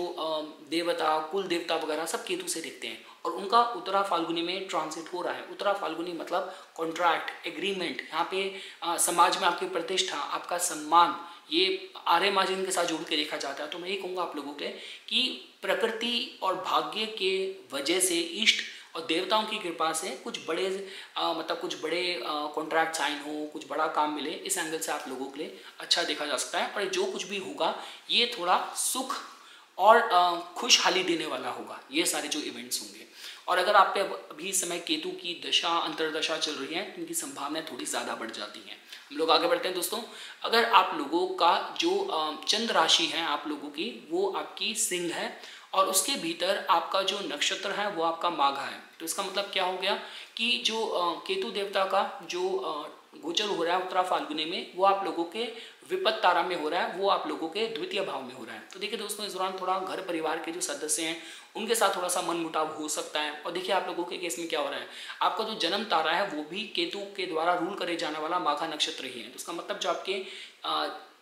A: देवता, कुल देवता वगैरह सब केतु से दिखते हैं, और उनका उत्तरा फाल्गुनी में ट्रांसिट हो रहा है। उत्तरा फाल्गुनी मतलब कॉन्ट्रैक्ट, एग्रीमेंट, यहाँ पे समाज में आपकी प्रतिष्ठा, आपका सम्मान, ये आर्य मार्जिन के साथ जोड़ के देखा जाता है। तो मैं ये कहूँगा आप लोगों के कि प्रकृति और भाग्य के वजह से, इष्ट और देवताओं की कृपा से कुछ बड़े मतलब कुछ बड़े कॉन्ट्रैक्ट साइन हो, कुछ बड़ा काम मिले, इस एंगल से आप लोगों के लिए अच्छा देखा जा सकता है। और जो कुछ भी होगा ये थोड़ा सुख और खुशहाली देने वाला होगा, ये सारे जो इवेंट्स होंगे। और अगर आप पे अभी समय केतु की दशा अंतर्दशा चल रही है तो इनकी संभावनाएं थोड़ी ज़्यादा बढ़ जाती हैं। हम लोग आगे बढ़ते हैं दोस्तों। अगर आप लोगों का जो चंद्र राशि है आप लोगों की, वो आपकी सिंह है और उसके भीतर आपका जो नक्षत्र है वो आपका माघा है। तो इसका मतलब क्या हो गया कि जो केतु देवता का जो गोचर हो रहा है उत्तरा फाल्गुनी में, वो आप लोगों के विपत्त तारा में हो रहा है, वो आप लोगों के द्वितीय भाव में हो रहा है। तो देखिए दोस्तों, इस दौरान थोड़ा घर परिवार के जो सदस्य हैं उनके साथ थोड़ा सा मनमुटाव हो सकता है। और देखिए आप लोगों के केस में क्या हो रहा है, आपका जो जन्म तारा है वो भी केतु के द्वारा रूल करे जाने वाला माघा नक्षत्र ही है। तो इसका मतलब जो आपके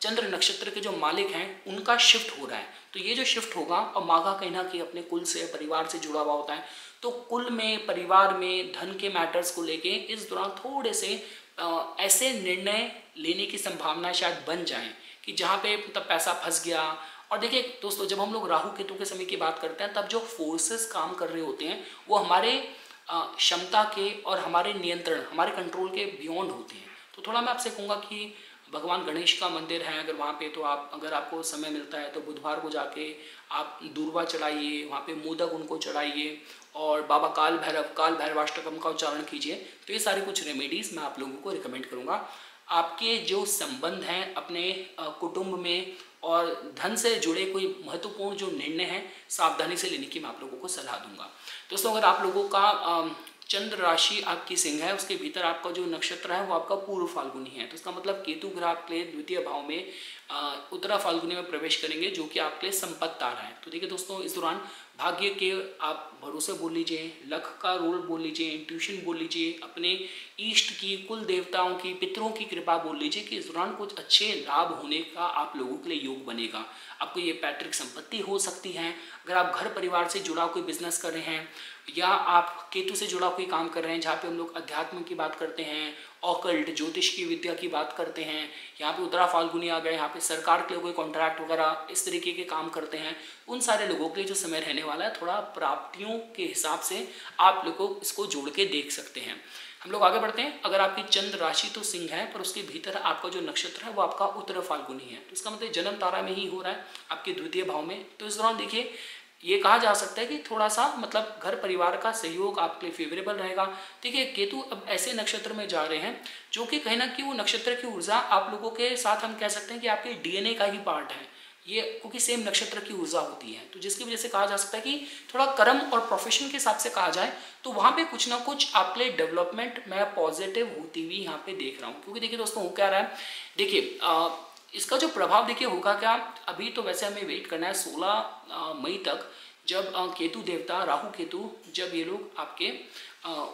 A: चंद्र नक्षत्र के जो मालिक हैं उनका शिफ्ट हो रहा है। तो ये जो शिफ्ट होगा, और माघा कहीं ना कहीं अपने कुल से, परिवार से जुड़ा हुआ होता है, तो कुल में, परिवार में, धन के मैटर्स को लेके इस दौरान थोड़े से ऐसे निर्णय लेने की संभावना शायद बन जाए कि जहाँ पे मतलब पैसा फंस गया। और देखिए दोस्तों, जब हम लोग राहु केतु के समय की बात करते हैं तब जो फोर्सेस काम कर रहे होते हैं वो हमारे क्षमता के और हमारे नियंत्रण, हमारे कंट्रोल के बियॉन्ड होते हैं। तो थोड़ा मैं आपसे कहूँगा कि भगवान गणेश का मंदिर है अगर वहाँ पे, तो आप अगर आपको समय मिलता है तो बुधवार को जाके आप दूर्वा चढ़ाइए, वहाँ पे मोदक उनको चढ़ाइए, और बाबा काल भैरवाष्टकम का उच्चारण कीजिए। तो ये सारी कुछ रेमेडीज़ मैं आप लोगों को रिकमेंड करूँगा। आपके जो संबंध हैं अपने कुटुंब में और धन से जुड़े कोई महत्वपूर्ण जो निर्णय हैं, सावधानी से लेने की मैं आप लोगों को सलाह दूंगा। दोस्तों, अगर आप लोगों का चंद्र राशि आपकी सिंह है, उसके भीतर आपका जो नक्षत्र है वो आपका पूर्व फाल्गुनी है, तो इसका मतलब केतु ग्रह आपके द्वितीय भाव में उत्तरा फाल्गुनी में प्रवेश करेंगे, जो कि आपके लिए संपत्त तारा है। तो देखिए दोस्तों, इस दौरान भाग्य के आप भरोसे बोल लीजिए, लक का रोल बोल लीजिए, इंट्यूशन बोल लीजिए, अपने इष्ट की, कुल देवताओं की, पितरों की कृपा बोल लीजिए कि इस दौरान कुछ अच्छे लाभ होने का आप लोगों के लिए योग बनेगा। आपको ये पैतृक संपत्ति हो सकती है, अगर आप घर परिवार से जुड़ा कोई बिजनेस कर रहे हैं, या आप केतु से जुड़ा कोई काम कर रहे हैं जहाँ पे हम लोग अध्यात्म की बात करते हैं ऑकल्ट ज्योतिष की विद्या की बात करते हैं, यहाँ पे उत्तरा फाल्गुनी आ गए, यहाँ पे सरकार के लिए कोई कॉन्ट्रैक्ट वगैरह इस तरीके के काम करते हैं, उन सारे लोगों के लिए जो समय रहने वाला है थोड़ा प्राप्तियों के हिसाब से आप लोगों इसको जोड़ के देख सकते हैं। हम लोग आगे बढ़ते हैं। अगर आपकी चंद्र राशि तो सिंह है, पर उसके भीतर आपका जो नक्षत्र है वो आपका उत्तर फाल्गुनी है, तो इसका मतलब जन्म तारा में ही हो रहा है आपके द्वितीय भाव में। तो इस दौरान देखिए ये कहा जा सकता है कि थोड़ा सा मतलब घर परिवार का सहयोग आपके लिए फेवरेबल रहेगा। देखिए केतु अब ऐसे नक्षत्र में जा रहे हैं जो कि कहीं ना कहीं वो नक्षत्र की ऊर्जा आप लोगों के साथ हम कह सकते हैं कि आपके डीएनए का ही पार्ट है ये, क्योंकि सेम नक्षत्र की ऊर्जा होती है, तो जिसकी वजह से कहा जा सकता है कि थोड़ा कर्म और प्रोफेशन के हिसाब से कहा जाए तो वहाँ पे कुछ ना कुछ आपके लिए डेवलपमेंट मैं पॉजिटिव होती हुई यहाँ पे देख रहा हूँ। क्योंकि देखिए दोस्तों हो क्या रहा है, देखिए इसका जो प्रभाव देखिए होगा क्या, अभी तो वैसे हमें वेट करना है 16 मई तक, जब केतु देवता राहु केतु जब ये लोग आपके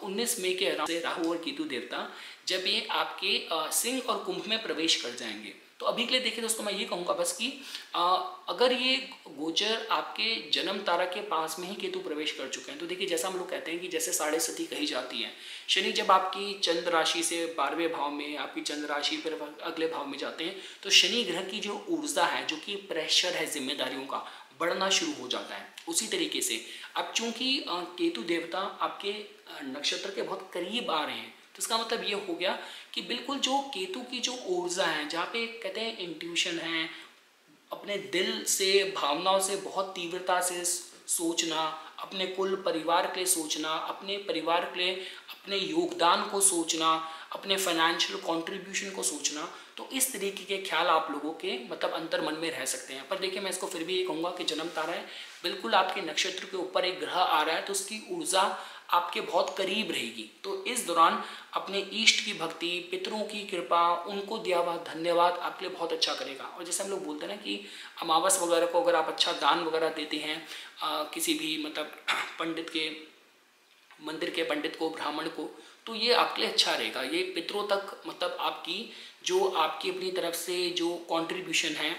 A: 19 मई के अराउंड से राहु और केतु देवता जब ये आपके सिंह और कुंभ में प्रवेश कर जाएंगे। तो अभी के लिए देखिए दोस्तों मैं ये कहूँगा बस कि अगर ये गोचर आपके जन्म तारा के पास में ही केतु प्रवेश कर चुके हैं, तो देखिए जैसा हम लोग कहते हैं कि जैसे साढ़े सती कही जाती है, शनि जब आपकी चंद्र राशि से 12वें भाव में आपकी चंद्र राशि फिर अगले भाव में जाते हैं, तो शनि ग्रह की जो ऊर्जा है, जो कि प्रेशर है जिम्मेदारियों का, बढ़ना शुरू हो जाता है। उसी तरीके से अब चूंकि केतु देवता आपके नक्षत्र के बहुत करीब आ रहे हैं, तो इसका मतलब ये हो गया कि बिल्कुल जो केतु की जो ऊर्जा है, जहाँ पे कहते हैं इंट्यूशन है, अपने दिल से भावनाओं से बहुत तीव्रता से सोचना, अपने कुल परिवार के लिए सोचना, अपने परिवार के लिए अपने योगदान को सोचना, अपने फाइनेंशियल कंट्रीब्यूशन को सोचना, तो इस तरीके के ख्याल आप लोगों के मतलब अंतर मन में रह सकते हैं। पर देखिए मैं इसको फिर भी ये कहूँगा कि जन्म तारा है, बिल्कुल आपके नक्षत्र के ऊपर एक ग्रह आ रहा है, तो उसकी ऊर्जा आपके बहुत करीब रहेगी। तो इस दौरान अपने इष्ट की भक्ति, पितरों की कृपा, उनको दिया हुआ धन्यवाद आपके लिए बहुत अच्छा करेगा। और जैसे हम लोग बोलते हैं ना कि अमावस वगैरह को अगर आप अच्छा दान वगैरह देते हैं किसी भी मतलब पंडित के, मंदिर के पंडित को, ब्राह्मण को, तो ये आपके लिए अच्छा रहेगा। ये पितरों तक मतलब आपकी जो आपकी अपनी तरफ से जो कंट्रीब्यूशन है,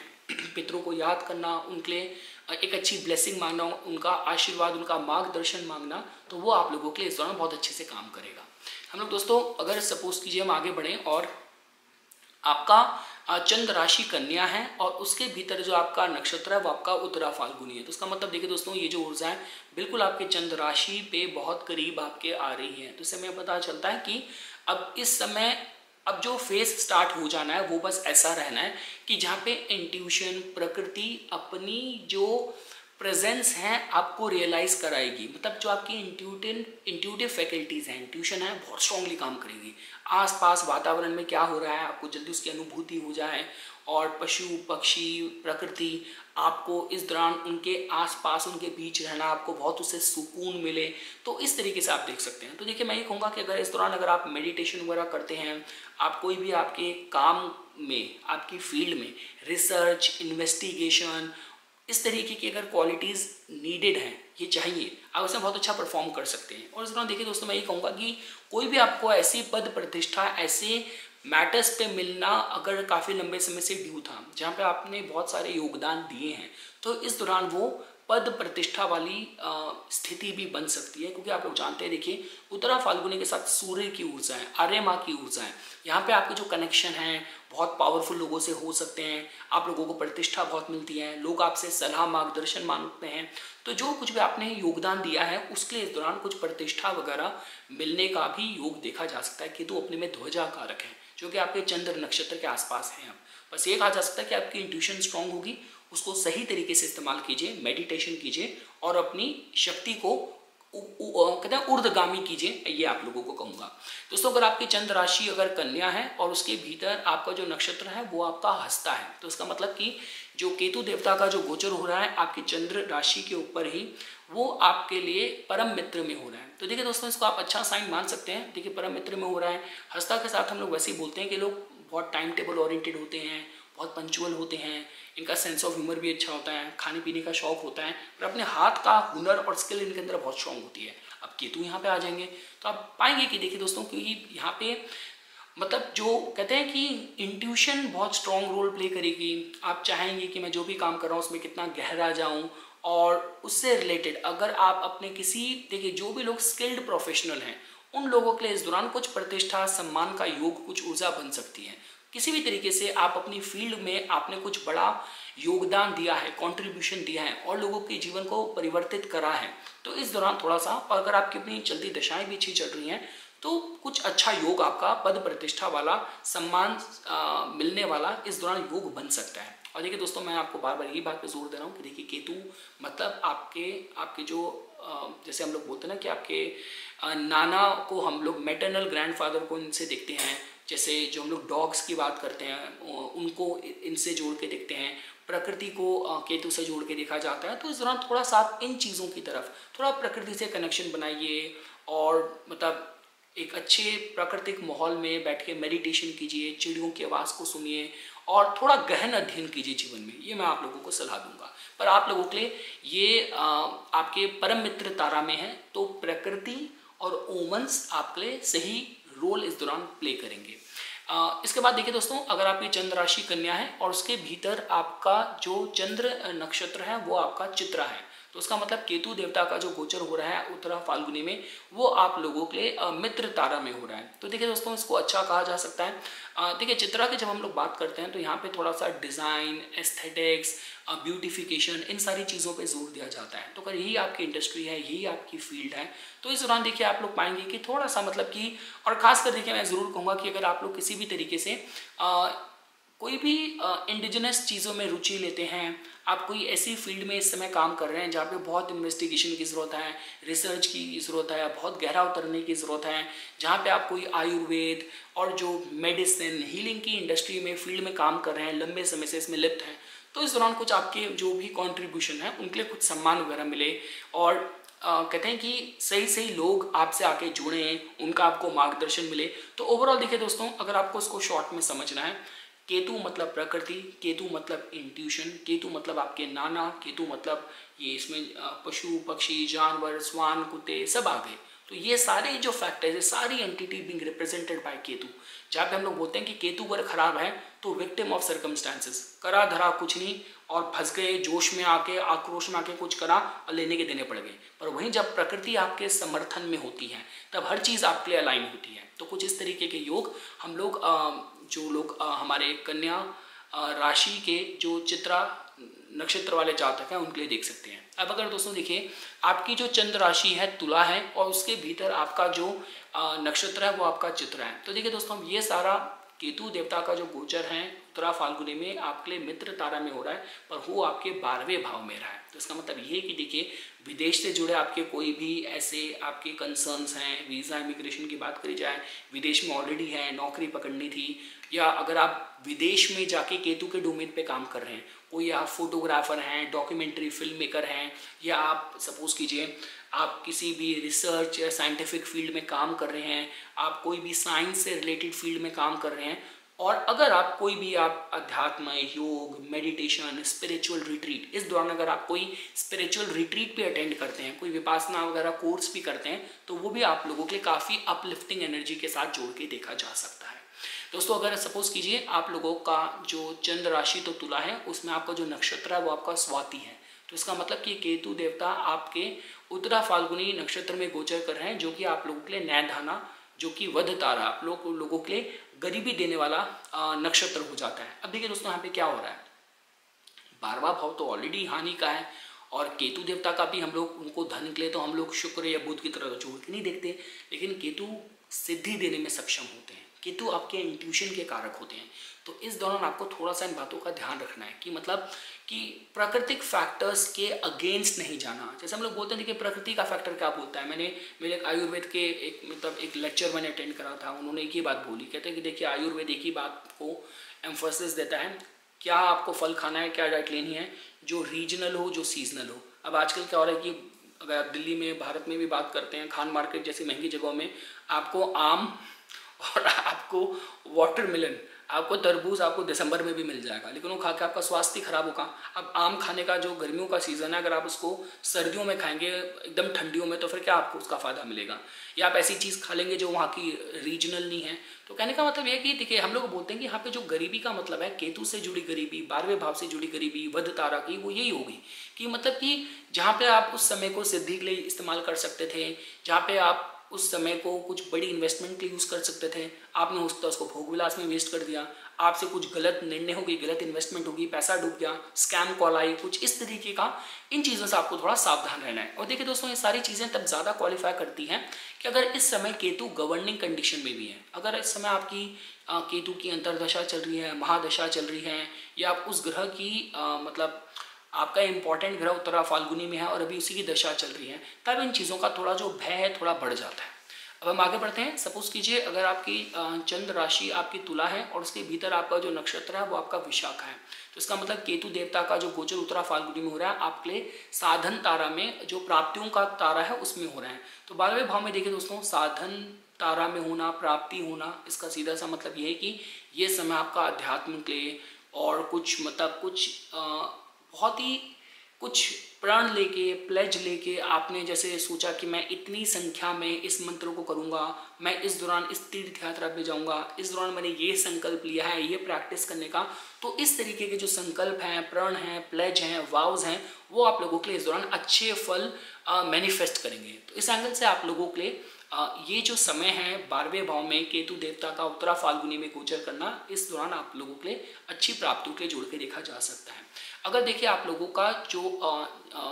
A: पितरों को याद करना, उनके लिए एक अच्छी ब्लेसिंग मांगना, उनका आशीर्वाद, उनका मार्गदर्शन मांगना, तो वो आप लोगों के लिए इस दौरान बहुत अच्छे से काम करेगा। हम लोग दोस्तों अगर सपोज कीजिए हम आगे बढ़ें और आपका चंद्र राशि कन्या है और उसके भीतर जो आपका नक्षत्र है वो आपका उत्तरा फाल्गुनी है, तो उसका मतलब देखिए दोस्तों ये जो ऊर्जा है बिल्कुल आपके चंद्र राशि पे बहुत करीब आपके आ रही है। तो इससे हमें पता चलता है कि अब इस समय अब जो फेज स्टार्ट हो जाना है वो बस ऐसा रहना है कि जहाँ पे इंट्यूशन, प्रकृति अपनी जो प्रेजेंस है आपको रियलाइज कराएगी, मतलब जो आपकी इंट्यूटिव फैकल्टीज हैं, इंट्यूशन है, बहुत स्ट्रांगली काम करेगी। आसपास वातावरण में क्या हो रहा है आपको जल्दी उसकी अनुभूति हो जाए, और पशु पक्षी प्रकृति आपको इस दौरान उनके आसपास उनके बीच रहना आपको बहुत उससे सुकून मिले, तो इस तरीके से आप देख सकते हैं। तो देखिए मैं ये कहूँगा कि अगर इस दौरान अगर आप मेडिटेशन वगैरह करते हैं, आप कोई भी आपके काम में, आपकी फील्ड में रिसर्च, इन्वेस्टिगेशन, इस तरीके की अगर क्वालिटीज़ नीडेड हैं, ये चाहिए, आप उसमें बहुत अच्छा परफॉर्म कर सकते हैं। और इस दौरान देखिए दोस्तों मैं ये कहूँगा कि कोई भी आपको ऐसी पद प्रतिष्ठा, ऐसे मैटर्स पे मिलना अगर काफ़ी लंबे समय से ड्यू था, जहाँ पे आपने बहुत सारे योगदान दिए हैं, तो इस दौरान वो पद प्रतिष्ठा वाली स्थिति भी बन सकती है। क्योंकि आप लोग जानते हैं देखिए उत्तरा फाल्गुनी के साथ सूर्य की ऊर्जा है, आर्य माँ की ऊर्जा है, यहाँ पे आपके जो कनेक्शन हैं बहुत पावरफुल लोगों से हो सकते हैं, आप लोगों को प्रतिष्ठा बहुत मिलती है, लोग आपसे सलाह मार्गदर्शन मांगते हैं, तो जो कुछ भी आपने योगदान दिया है उसके लिए इस दौरान कुछ प्रतिष्ठा वगैरह मिलने का भी योग देखा जा सकता है। केतु अपने में ध्वजा कारक है जो कि आपके चंद्र नक्षत्र के आसपास है। बस ये कहा जा सकता है कि आपकी इंट्यूशन स्ट्रांग होगी, उसको सही तरीके से इस्तेमाल कीजिए, मेडिटेशन कीजिए और अपनी शक्ति को कहते हैं ऊर्ध्वगामी कीजिए, ये आप लोगों को कहूँगा। दोस्तों अगर आपकी चंद्र राशि अगर कन्या है और उसके भीतर आपका जो नक्षत्र है वो आपका हस्ता है, तो इसका मतलब कि जो केतु देवता का जो गोचर हो रहा है आपकी चंद्र राशि के ऊपर ही, वो आपके लिए परम मित्र में हो रहा है। तो देखिए दोस्तों इसको आप अच्छा साइन मान सकते हैं। देखिए परम मित्र में हो रहा है, हस्ता के साथ हम लोग वैसे ही बोलते हैं कि लोग बहुत टाइम टेबल ओरिएंटेड होते हैं, बहुत पंचुअल होते हैं, इनका सेंस ऑफ ह्यूमर भी अच्छा होता है, खाने पीने का शौक होता है, पर अपने हाथ का हुनर और स्किल इनके अंदर बहुत स्ट्रांग होती है। अब केतु यहाँ पे आ जाएंगे तो आप पाएंगे कि देखिए दोस्तों क्योंकि यहाँ पे मतलब जो कहते हैं कि इंट्यूशन बहुत स्ट्रांग रोल प्ले करेगी। आप चाहेंगे कि मैं जो भी काम कर रहा हूँ उसमें कितना गहरा जाऊँ, और उससे रिलेटेड अगर आप अपने किसी देखिए जो भी लोग स्किल्ड प्रोफेशनल हैं उन लोगों के लिए इस दौरान कुछ प्रतिष्ठा, सम्मान का योग, कुछ ऊर्जा बन सकती है। किसी भी तरीके से आप अपनी फील्ड में आपने कुछ बड़ा योगदान दिया है, कंट्रीब्यूशन दिया है और लोगों के जीवन को परिवर्तित करा है, तो इस दौरान थोड़ा सा, अगर आपकी अपनी चलती दशाएं भी अच्छी चल रही हैं, तो कुछ अच्छा योग आपका पद प्रतिष्ठा वाला, सम्मान मिलने वाला इस दौरान योग बन सकता है। और देखिए दोस्तों, मैं आपको बार बार यही बात पे जोर दे रहा हूँ कि देखिए केतु मतलब आपके जो जैसे हम लोग बोलते हैं ना कि आपके नाना को हम लोग मैटरनल ग्रैंडफादर को इनसे देखते हैं, जैसे जो हम लोग डॉग्स की बात करते हैं उनको इनसे जोड़ के देखते हैं, प्रकृति को केतु से जोड़ के देखा जाता है। तो इस दौरान थोड़ा सा आप इन चीज़ों की तरफ थोड़ा प्रकृति से कनेक्शन बनाइए और मतलब एक अच्छे प्राकृतिक माहौल में बैठ के मेडिटेशन कीजिए, चिड़ियों की आवाज़ को सुनिए और थोड़ा गहन अध्ययन कीजिए जीवन में। ये मैं आप लोगों को सलाह दूंगा। पर आप लोगों के लिए ये आपके परम मित्र तारा में है, तो प्रकृति और ओमन्स आपके लिए सही रोल इस दौरान प्ले करेंगे। इसके बाद देखिए दोस्तों, अगर आपकी चंद्र राशि कन्या है और उसके भीतर आपका जो चंद्र नक्षत्र है वो आपका चित्रा है, तो उसका मतलब केतु देवता का जो गोचर हो रहा है उत्तरा फाल्गुनी में, वो आप लोगों के लिए मित्र तारा में हो रहा है। तो देखिए दोस्तों, इसको अच्छा कहा जा सकता है। देखिए चित्रा की जब हम लोग बात करते हैं तो यहाँ पे थोड़ा सा डिज़ाइन, एस्थेटिक्स, ब्यूटिफिकेशन, इन सारी चीज़ों पे जोर दिया जाता है। तो अगर यही आपकी इंडस्ट्री है, यही आपकी फील्ड है, तो इस दौरान देखिए आप लोग पाएंगे कि थोड़ा सा मतलब कि, और खासकर देखिए मैं ज़रूर कहूँगा कि अगर आप लोग किसी भी तरीके से कोई भी इंडिजिनस चीज़ों में रुचि लेते हैं, आप कोई ऐसी फील्ड में इस समय काम कर रहे हैं जहाँ पे बहुत इन्वेस्टिगेशन की ज़रूरत है, रिसर्च की ज़रूरत है, बहुत गहरा उतरने की ज़रूरत है, जहाँ पे आप कोई आयुर्वेद और जो मेडिसिन, हीलिंग की इंडस्ट्री में फील्ड में काम कर रहे हैं, लंबे समय से इसमें लिप्त हैं, तो इस दौरान कुछ आपके जो भी कॉन्ट्रीब्यूशन है उनके लिए कुछ सम्मान वगैरह मिले और कहते हैं कि सही सही लोग आपसे आके जुड़ें, उनका आपको मार्गदर्शन मिले। तो ओवरऑल देखिए दोस्तों, अगर आपको इसको शॉर्ट में समझना है, केतु मतलब प्रकृति, केतु मतलब इंट्यूशन, केतु मतलब आपके नाना, केतु मतलब ये इसमें पशु पक्षी जानवर स्वान कुत्ते सब आ गए। तो ये सारे जो फैक्टर्स है, सारी entity being represented by Ketu, जहाँ पे हम लोग बोलते हैं कि केतु अगर खराब है तो विक्टिम ऑफ सर्कमस्टांसेस, करा धरा कुछ नहीं और फंस गए, जोश में आके आक्रोश में आके कुछ करा और लेने के देने पड़ गए। पर वहीं जब प्रकृति आपके समर्थन में होती है तब हर चीज़ आपके लिए अलाइन होती है। तो कुछ इस तरीके के योग हम लोग जो लोग हमारे कन्या राशि के जो चित्रा नक्षत्र वाले जातक हैं उनके लिए देख सकते हैं। अब अगर दोस्तों देखिए, आपकी जो चंद्र राशि है तुला है और उसके भीतर आपका जो नक्षत्र है वो आपका चित्रा है। तो देखिए दोस्तों, ये सारा केतु देवता का जो गोचर है उत्तरा फाल्गुनी में आपके लिए मित्र तारा में हो रहा है, पर वो आपके 12वें भाव में रहा है। तो इसका मतलब ये है कि देखिए, विदेश से जुड़े आपके कोई भी ऐसे आपके कंसर्न्स हैं, वीज़ा इमिग्रेशन की बात करी जाए, विदेश में ऑलरेडी है, नौकरी पकड़नी थी, या अगर आप विदेश में जाके केतु के डोमेन पे काम कर रहे हैं, कोई आप फोटोग्राफर हैं, डॉक्यूमेंट्री फिल्म मेकर हैं, या आप सपोज कीजिए आप किसी भी रिसर्च या साइंटिफिक फील्ड में काम कर रहे हैं, आप कोई भी साइंस से रिलेटेड फील्ड में काम कर रहे हैं, और अगर आप कोई भी आप अध्यात्म, योग, मेडिटेशन, स्पिरिचुअल रिट्रीट, इस दौरान अगर आप कोई स्पिरिचुअल रिट्रीट भी अटेंड करते हैं, कोई विपासना वगैरह कोर्स भी करते हैं, तो वो भी आप लोगों के लिए काफ़ी अपलिफ्टिंग एनर्जी के साथ जोड़ के देखा जा सकता है। दोस्तों, अगर सपोज कीजिए आप लोगों का जो चंद्र राशि तो तुला है, उसमें आपका जो नक्षत्र है वो आपका स्वाति है, तो इसका मतलब कि केतु देवता आपके उत्तरा फाल्गुनी नक्षत्र में गोचर कर रहे हैं, जो कि आप लोगों के लिए न्यायधाना, जो कि वध तारा, आप लोगों के लिए गरीबी देने वाला नक्षत्र हो जाता है। अब देखिए दोस्तों, यहाँ पे क्या हो रहा है, 12वां भाव तो ऑलरेडी हानि का है, और केतु देवता का भी हम लोग उनको धन के लिए तो हम लोग शुक्र या बुध की तरह जोड़ के नहीं देखते, लेकिन केतु सिद्धि देने में सक्षम होते हैं, केतु आपके इंट्यूशन के कारक होते हैं। तो इस दौरान आपको थोड़ा सा इन बातों का ध्यान रखना है कि मतलब कि प्राकृतिक फैक्टर्स के अगेंस्ट नहीं जाना। जैसे हम लोग बोलते हैं कि प्रकृति का फैक्टर क्या बोलता है, मेरे एक आयुर्वेद के एक लेक्चर मैंने अटेंड करा था, उन्होंने एक ही बात बोली, कहते हैं कि देखिए आयुर्वेद एक ही बात को एम्फोसिस देता है, क्या आपको फल खाना है, क्या डाइट लेनी है, जो रीजनल हो, जो सीजनल हो। अब आजकल क्या हो रहा है कि अगर आप दिल्ली में, भारत में भी बात करते हैं, खान मार्केट जैसी महंगी जगहों में आपको आम और आपको वाटरमेलन, आपको तरबूज आपको दिसंबर में भी मिल जाएगा, लेकिन वो खा के आपका स्वास्थ्य खराब होगा। अब आम खाने का जो गर्मियों का सीज़न है, अगर आप उसको सर्दियों में खाएंगे एकदम ठंडियों में, तो फिर क्या आपको उसका फ़ायदा मिलेगा, या आप ऐसी चीज़ खा लेंगे जो वहाँ की रीजनल नहीं है। तो कहने का मतलब ये है कि देखिए, हम लोग बोलते हैं कि यहाँ पे जो गरीबी का मतलब है, केतु से जुड़ी गरीबी, 12वें भाव से जुड़ी गरीबी, वध तारा की, वो यही होगी कि मतलब कि जहाँ पे आप उस समय को सिद्धि के लिए इस्तेमाल कर सकते थे, जहाँ पे आप उस समय को कुछ बड़ी इन्वेस्टमेंट के लिए यूज़ कर सकते थे, आपने उसको भोग विलास में वेस्ट कर दिया, आपसे कुछ गलत निर्णय हो गई, गलत इन्वेस्टमेंट होगी, पैसा डूब गया, स्कैम कॉल आई, कुछ इस तरीके का। इन चीज़ों से आपको थोड़ा सावधान रहना है। और देखिए दोस्तों, ये सारी चीज़ें तब ज़्यादा क्वालिफाई करती हैं कि अगर इस समय केतु गवर्निंग कंडीशन में भी है, अगर इस समय आपकी केतु की अंतर्दशा चल रही है, महादशा चल रही है, या आप उस ग्रह की मतलब आपका इंपॉर्टेंट ग्रह उत्तरा फाल्गुनी में है और अभी उसी की दशा चल रही है, तब इन चीज़ों का थोड़ा जो भय है थोड़ा बढ़ जाता है। अब हम आगे बढ़ते हैं। सपोज कीजिए अगर आपकी चंद्र राशि आपकी तुला है और उसके भीतर आपका जो नक्षत्र है वो आपका विशाखा है, तो इसका मतलब केतु देवता का जो गोचर उत्तरा फाल्गुनी में हो रहा है आपके लिए साधन तारा में, जो प्राप्तियों का तारा है उसमें हो रहा है। तो 12वें भाव में देखिए दोस्तों, साधन तारा में होना, प्राप्ति होना, इसका सीधा सा मतलब ये है कि ये समय आपका अध्यात्म के लिए और कुछ मतलब कुछ बहुत ही कुछ प्रण लेके, प्लेज लेके आपने जैसे सोचा कि मैं इतनी संख्या में इस मंत्र को करूंगा, मैं इस दौरान इस तीर्थ यात्रा पे जाऊंगा, इस दौरान मैंने ये संकल्प लिया है ये प्रैक्टिस करने का। तो इस तरीके के जो संकल्प हैं, प्रण हैं, प्लेज हैं, वाव्स हैं, वो आप लोगों के लिए इस दौरान अच्छे फल मैनिफेस्ट करेंगे। तो इस एंगल से आप लोगों के लिए ये जो समय है 12वें भाव में केतु देवता का उत्तरा फाल्गुनी में गोचर करना, इस दौरान आप लोगों के लिए अच्छी प्राप्तियों के लिए जोड़ के देखा जा सकता है। अगर देखिए आप लोगों का जो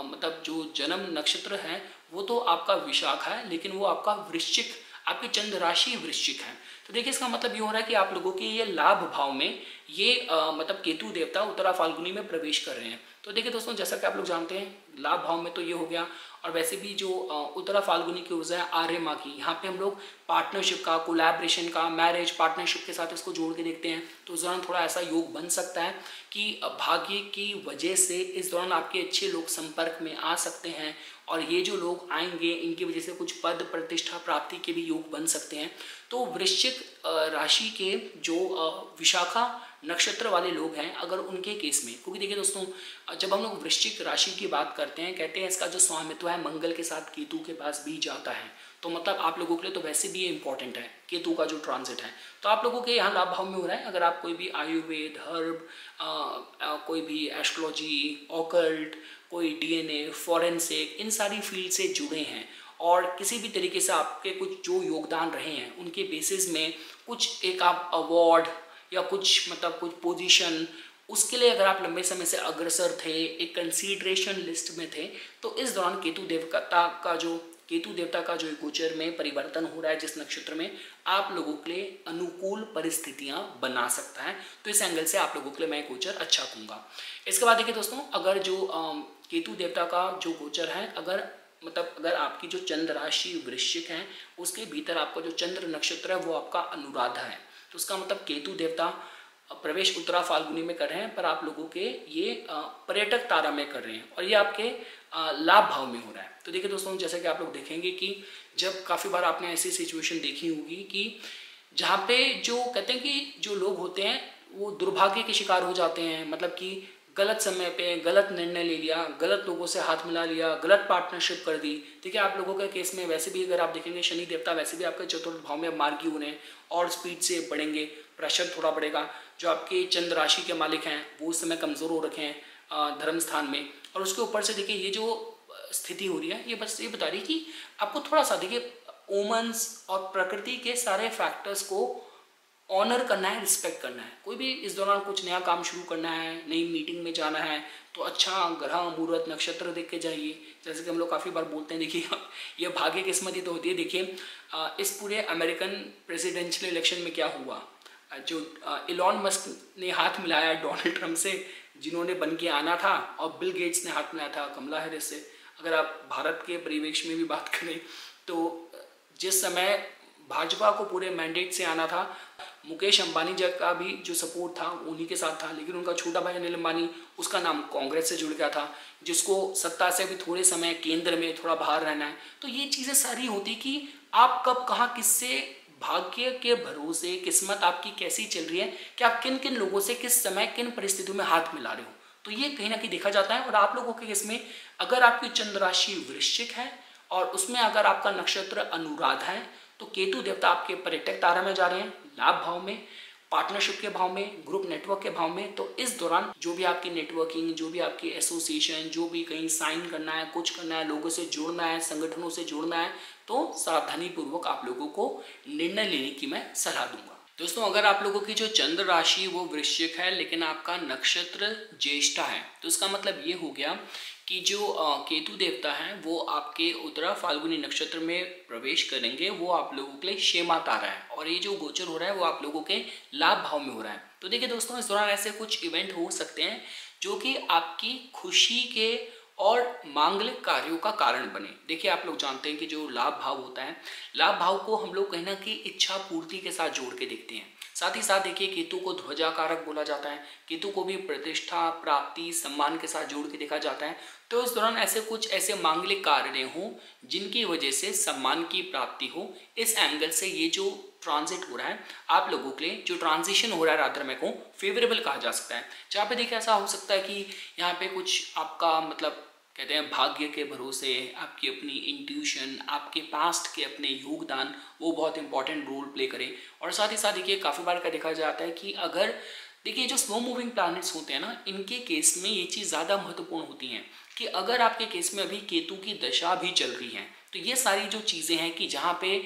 A: मतलब जो जन्म नक्षत्र है वो तो आपका विशाखा है, लेकिन वो आपका वृश्चिक, आपकी चंद्र राशि वृश्चिक है। तो देखिए इसका मतलब ये हो रहा है कि आप लोगों के ये लाभ भाव में ये मतलब केतु देवता उत्तरा फाल्गुनी में प्रवेश कर रहे हैं। तो देखिए दोस्तों, जैसा कि आप लोग जानते हैं लाभ भाव में तो ये हो गया, और वैसे भी जो उत्तरा फाल्गुनी की ऊर्जा है आर्य माँ की, यहाँ पे हम लोग पार्टनरशिप का, कोलैबोरेशन का, मैरिज पार्टनरशिप के साथ इसको जोड़ के देखते हैं। तो इस दौरान थोड़ा ऐसा योग बन सकता है कि भाग्य की वजह से इस दौरान आपके अच्छे लोग संपर्क में आ सकते हैं, और ये जो लोग आएंगे इनकी वजह से कुछ पद प्रतिष्ठा प्राप्ति के भी योग बन सकते हैं। तो वृश्चिक राशि के जो विशाखा नक्षत्र वाले लोग हैं, अगर उनके केस में, क्योंकि देखिए दोस्तों जब हम लोग वृश्चिक राशि की बात करते हैं, कहते हैं इसका जो स्वामित्व है मंगल के साथ केतु के पास भी जाता है, तो मतलब आप लोगों के लिए तो वैसे भी ये इंपॉर्टेंट है केतु का जो ट्रांजिट है। तो आप लोगों के यहाँ लाभ भाव में हो रहा है। अगर आप कोई भी आयुर्वेद, हर्ब, कोई भी एस्ट्रोलॉजी, ऑकल्ट, कोई डीएनए, फॉरेंसिक, इन सारी फील्ड से जुड़े हैं और किसी भी तरीके से आपके कुछ जो योगदान रहे हैं उनके बेसिस में कुछ एक आप अवार्ड या कुछ मतलब कुछ पोजीशन, उसके लिए अगर आप लंबे समय से अग्रसर थे, एक कंसीडरेशन लिस्ट में थे, तो इस दौरान केतु देवता का जो गोचर में परिवर्तन हो रहा है जिस नक्षत्र में, आप लोगों के लिए अनुकूल परिस्थितियां बना सकता है। तो इस एंगल से आप लोगों के लिए मैं गोचर अच्छा कहूँगा। इसके बाद देखिए दोस्तों, अगर जो केतु देवता का जो गोचर है, अगर आपकी जो चंद्र राशि वृश्चिक है उसके भीतर आपका जो चंद्र नक्षत्र है वो आपका अनुराधा है, तो उसका मतलब केतु देवता प्रवेश उत्तरा फाल्गुनी में कर रहे हैं, पर आप लोगों के ये पर्यटक तारा में कर रहे हैं और ये आपके लाभ भाव में हो रहा है। तो देखिए दोस्तों, जैसा कि आप लोग देखेंगे कि जब काफ़ी बार आपने ऐसी सिचुएशन देखी होगी कि जहाँ पे जो कहते हैं कि जो लोग होते हैं वो दुर्भाग्य के शिकार हो जाते हैं, मतलब कि गलत समय पे गलत निर्णय ले लिया, गलत लोगों से हाथ मिला लिया, गलत पार्टनरशिप कर दी। ठीक है, आप लोगों के केस में वैसे भी अगर आप देखेंगे शनि देवता वैसे भी आपके चतुर्थ भाव में मार्गी हो रहे हैं और स्पीड से बढ़ेंगे, प्रेशर थोड़ा बढ़ेगा। जो आपके चंद्र राशि के मालिक हैं वो उस समय कमज़ोर हो रखे हैं धर्म स्थान में, और उसके ऊपर से देखिए ये जो स्थिति हो रही है ये बस ये बता रही है कि आपको थोड़ा सा देखिए ओमन्स और प्रकृति के सारे फैक्टर्स को ऑनर करना है, रिस्पेक्ट करना है। कोई भी इस दौरान कुछ नया काम शुरू करना है, नई मीटिंग में जाना है, तो अच्छा ग्रह मुहूर्त नक्षत्र देख के जाइए। जैसे कि हम लोग काफ़ी बार बोलते हैं, देखिए ये भाग्य किस्मत ही तो होती है। देखिए इस पूरे अमेरिकन प्रेसिडेंशियल इलेक्शन में क्या हुआ, जो इलॉन मस्क ने हाथ मिलाया डोनाल्ड ट्रंप से, जिन्होंने बन के आना था, और बिल गेट्स ने हाथ मिलाया था कमला हैरिस से। अगर आप भारत के परिवेश में भी बात करें तो जिस समय भाजपा को पूरे मैंडेट से आना था, मुकेश अंबानी जी का भी जो सपोर्ट था उन्हीं के साथ था, लेकिन उनका छोटा भाई अनिल अंबानी, उसका नाम कांग्रेस से जुड़ गया था, जिसको सत्ता से भी थोड़े समय केंद्र में थोड़ा बाहर रहना है। तो ये चीज़ें सारी होती कि आप कब कहाँ किससे, भाग्य के भरोसे किस्मत आपकी कैसी चल रही है, कि आप किन किन लोगों से किस समय किन परिस्थितियों में हाथ मिला रहे हो, तो ये कहीं ना कहीं देखा जाता है। और आप लोगों के केस में अगर आपकी चंद्र राशि वृश्चिक है और उसमें अगर आपका नक्षत्र अनुराधा है, तो केतु देवता आपके पर्यटक तारा में जा रहे हैं, लाभ भाव में, पार्टनरशिप के भाव में, ग्रुप नेटवर्क के भाव में। तो इस दौरान जो भी आपकी नेटवर्किंग, जो भी आपकी एसोसिएशन, जो भी कहीं साइन करना है, कुछ करना है, लोगों से जुड़ना है, संगठनों से जुड़ना है, तो सावधानी पूर्वक आप लोगों को निर्णय लेने की मैं सलाह दूंगा। दोस्तों, अगर आप लोगों की जो चंद्र राशि वो वृश्चिक है लेकिन आपका नक्षत्र ज्येष्ठा है, तो इसका मतलब ये हो गया कि जो केतु देवता हैं वो आपके उत्तरा फाल्गुनी नक्षत्र में प्रवेश करेंगे। वो आप लोगों के लिए क्षेमा तारा है और ये जो गोचर हो रहा है वो आप लोगों के लाभ भाव में हो रहा है। तो देखिए दोस्तों, इस दौरान ऐसे कुछ इवेंट हो सकते हैं जो कि आपकी खुशी के और मांगलिक कार्यों का कारण बने। देखिए, आप लोग जानते हैं कि जो लाभ भाव होता है, लाभ भाव को हम लोग कहीं ना कहीं इच्छा पूर्ति के साथ जोड़ के देखते हैं। साथ ही साथ देखिए, केतु को ध्वजाकारक बोला जाता है, केतु को भी प्रतिष्ठा, प्राप्ति, सम्मान के साथ जोड़ के देखा जाता है। तो इस दौरान ऐसे कुछ ऐसे मांगलिक कार्य हों जिनकी वजह से सम्मान की प्राप्ति हो, इस एंगल से ये जो ट्रांजिट हो रहा है आप लोगों के लिए, जो ट्रांजिशन हो रहा है रात्रि में को फेवरेबल कहा जा सकता है। जहाँ पे देखिए ऐसा हो सकता है कि यहाँ पे कुछ आपका मतलब कहते हैं भाग्य के भरोसे, आपकी अपनी इंट्यूशन, आपके पास्ट के अपने योगदान वो बहुत इंपॉर्टेंट रोल प्ले करें। और साथ ही साथ देखिए, काफ़ी बार का देखा जाता है कि अगर देखिए जो स्लो मूविंग प्लैनेट्स होते हैं ना, इनके केस में ये चीज़ ज़्यादा महत्वपूर्ण होती हैं कि अगर आपके केस में अभी केतु की दशा भी चल रही है, तो ये सारी जो चीज़ें हैं कि जहाँ पे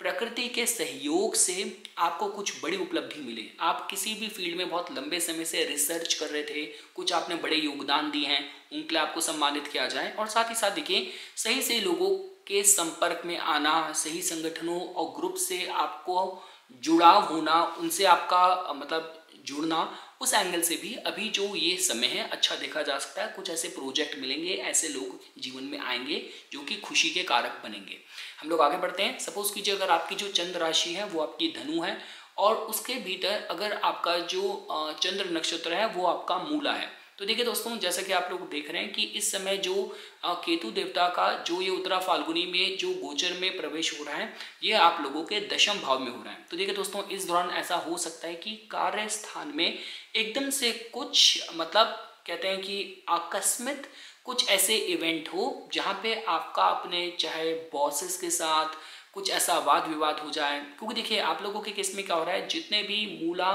A: प्रकृति के सहयोग से आपको कुछ बड़ी उपलब्धि मिले। आप किसी भी फील्ड में बहुत लंबे समय से रिसर्च कर रहे थे, कुछ आपने बड़े योगदान दिए हैं, उनके लिए आपको सम्मानित किया जाए। और साथ ही साथ देखिए, सही से लोगों के संपर्क में आना, सही संगठनों और ग्रुप से आपको जुड़ाव होना, उनसे आपका मतलब जुड़ना, उस एंगल से भी अभी जो ये समय है अच्छा देखा जा सकता है। कुछ ऐसे प्रोजेक्ट मिलेंगे, ऐसे लोग जीवन में आएंगे जो कि खुशी के कारक बनेंगे। हम लोग आगे बढ़ते हैं। सपोज कीजिए अगर आपकी जो चंद्र राशि है वो आपकी धनु है और उसके भीतर अगर आपका जो चंद्र नक्षत्र है वो आपका मूला है, तो देखिए दोस्तों, जैसा कि आप लोग देख रहे हैं कि इस समय जो केतु देवता का जो ये उत्तरा फाल्गुनी में जो गोचर में प्रवेश हो रहा है, ये आप लोगों के दशम भाव में हो रहा है। तो देखिए दोस्तों, इस दौरान ऐसा हो सकता है कि कार्य स्थान में एकदम से कुछ मतलब कहते हैं कि आकस्मिक कुछ ऐसे इवेंट हो जहाँ पे आपका अपने चाहे बॉसेस के साथ कुछ ऐसा वाद विवाद हो जाए। क्योंकि देखिए, आप लोगों के केस में क्या हो रहा है, जितने भी मूला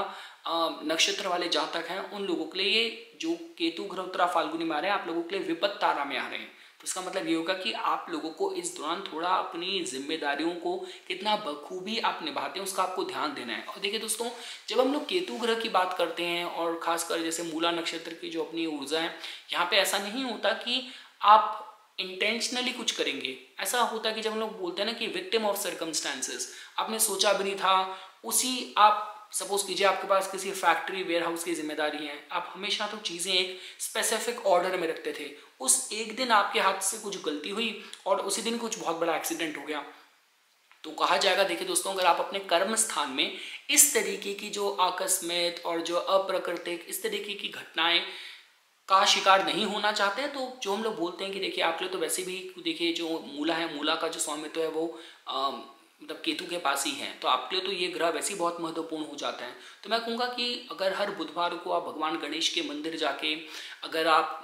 A: नक्षत्र वाले जातक हैं उन लोगों के लिए ये जो केतु ग्रह उत्तरा फाल्गुनी में आ रहे हैं, आप लोगों के लिए विपत्त तारा में आ रहे हैं। तो इसका मतलब ये होगा कि आप लोगों को इस दौरान थोड़ा अपनी जिम्मेदारियों को कितना बखूबी आप निभाते हैं उसका आपको ध्यान देना है। और देखिए दोस्तों, जब हम लोग केतु ग्रह की बात करते हैं और खासकर जैसे मूला नक्षत्र की जो अपनी ऊर्जा है, यहाँ पे ऐसा नहीं होता कि आप इंटेंशनली कुछ करेंगे। ऐसा होता है कि जब हम लोग बोलते हैं ना कि विक्टिम ऑफ सर्कमस्टांसेस, आपने सोचा भी नहीं था, उसी आप सपोज कीजिए आपके पास किसी फैक्ट्री वेयर हाउस की जिम्मेदारी है, आप हमेशा तो चीज़ें एक स्पेसिफिक ऑर्डर में रखते थे, उस एक दिन आपके हाथ से कुछ गलती हुई और उसी दिन कुछ बहुत बड़ा एक्सीडेंट हो गया, तो कहा जाएगा। देखिए दोस्तों, अगर आप अपने कर्म स्थान में इस तरीके की जो आकस्मिक और जो अप्राकृतिक इस तरीके की घटनाएं का शिकार नहीं होना चाहते, तो जो हम लोग बोलते हैं कि देखिए आप लोग तो वैसे भी देखिए जो मूला है, मूला का जो स्वामित्व है वो मतलब केतु के पास ही है, तो आपके लिए तो ये ग्रह वैसे ही बहुत महत्वपूर्ण हो जाता है। तो मैं कहूँगा कि अगर हर बुधवार को आप भगवान गणेश के मंदिर जाके अगर आप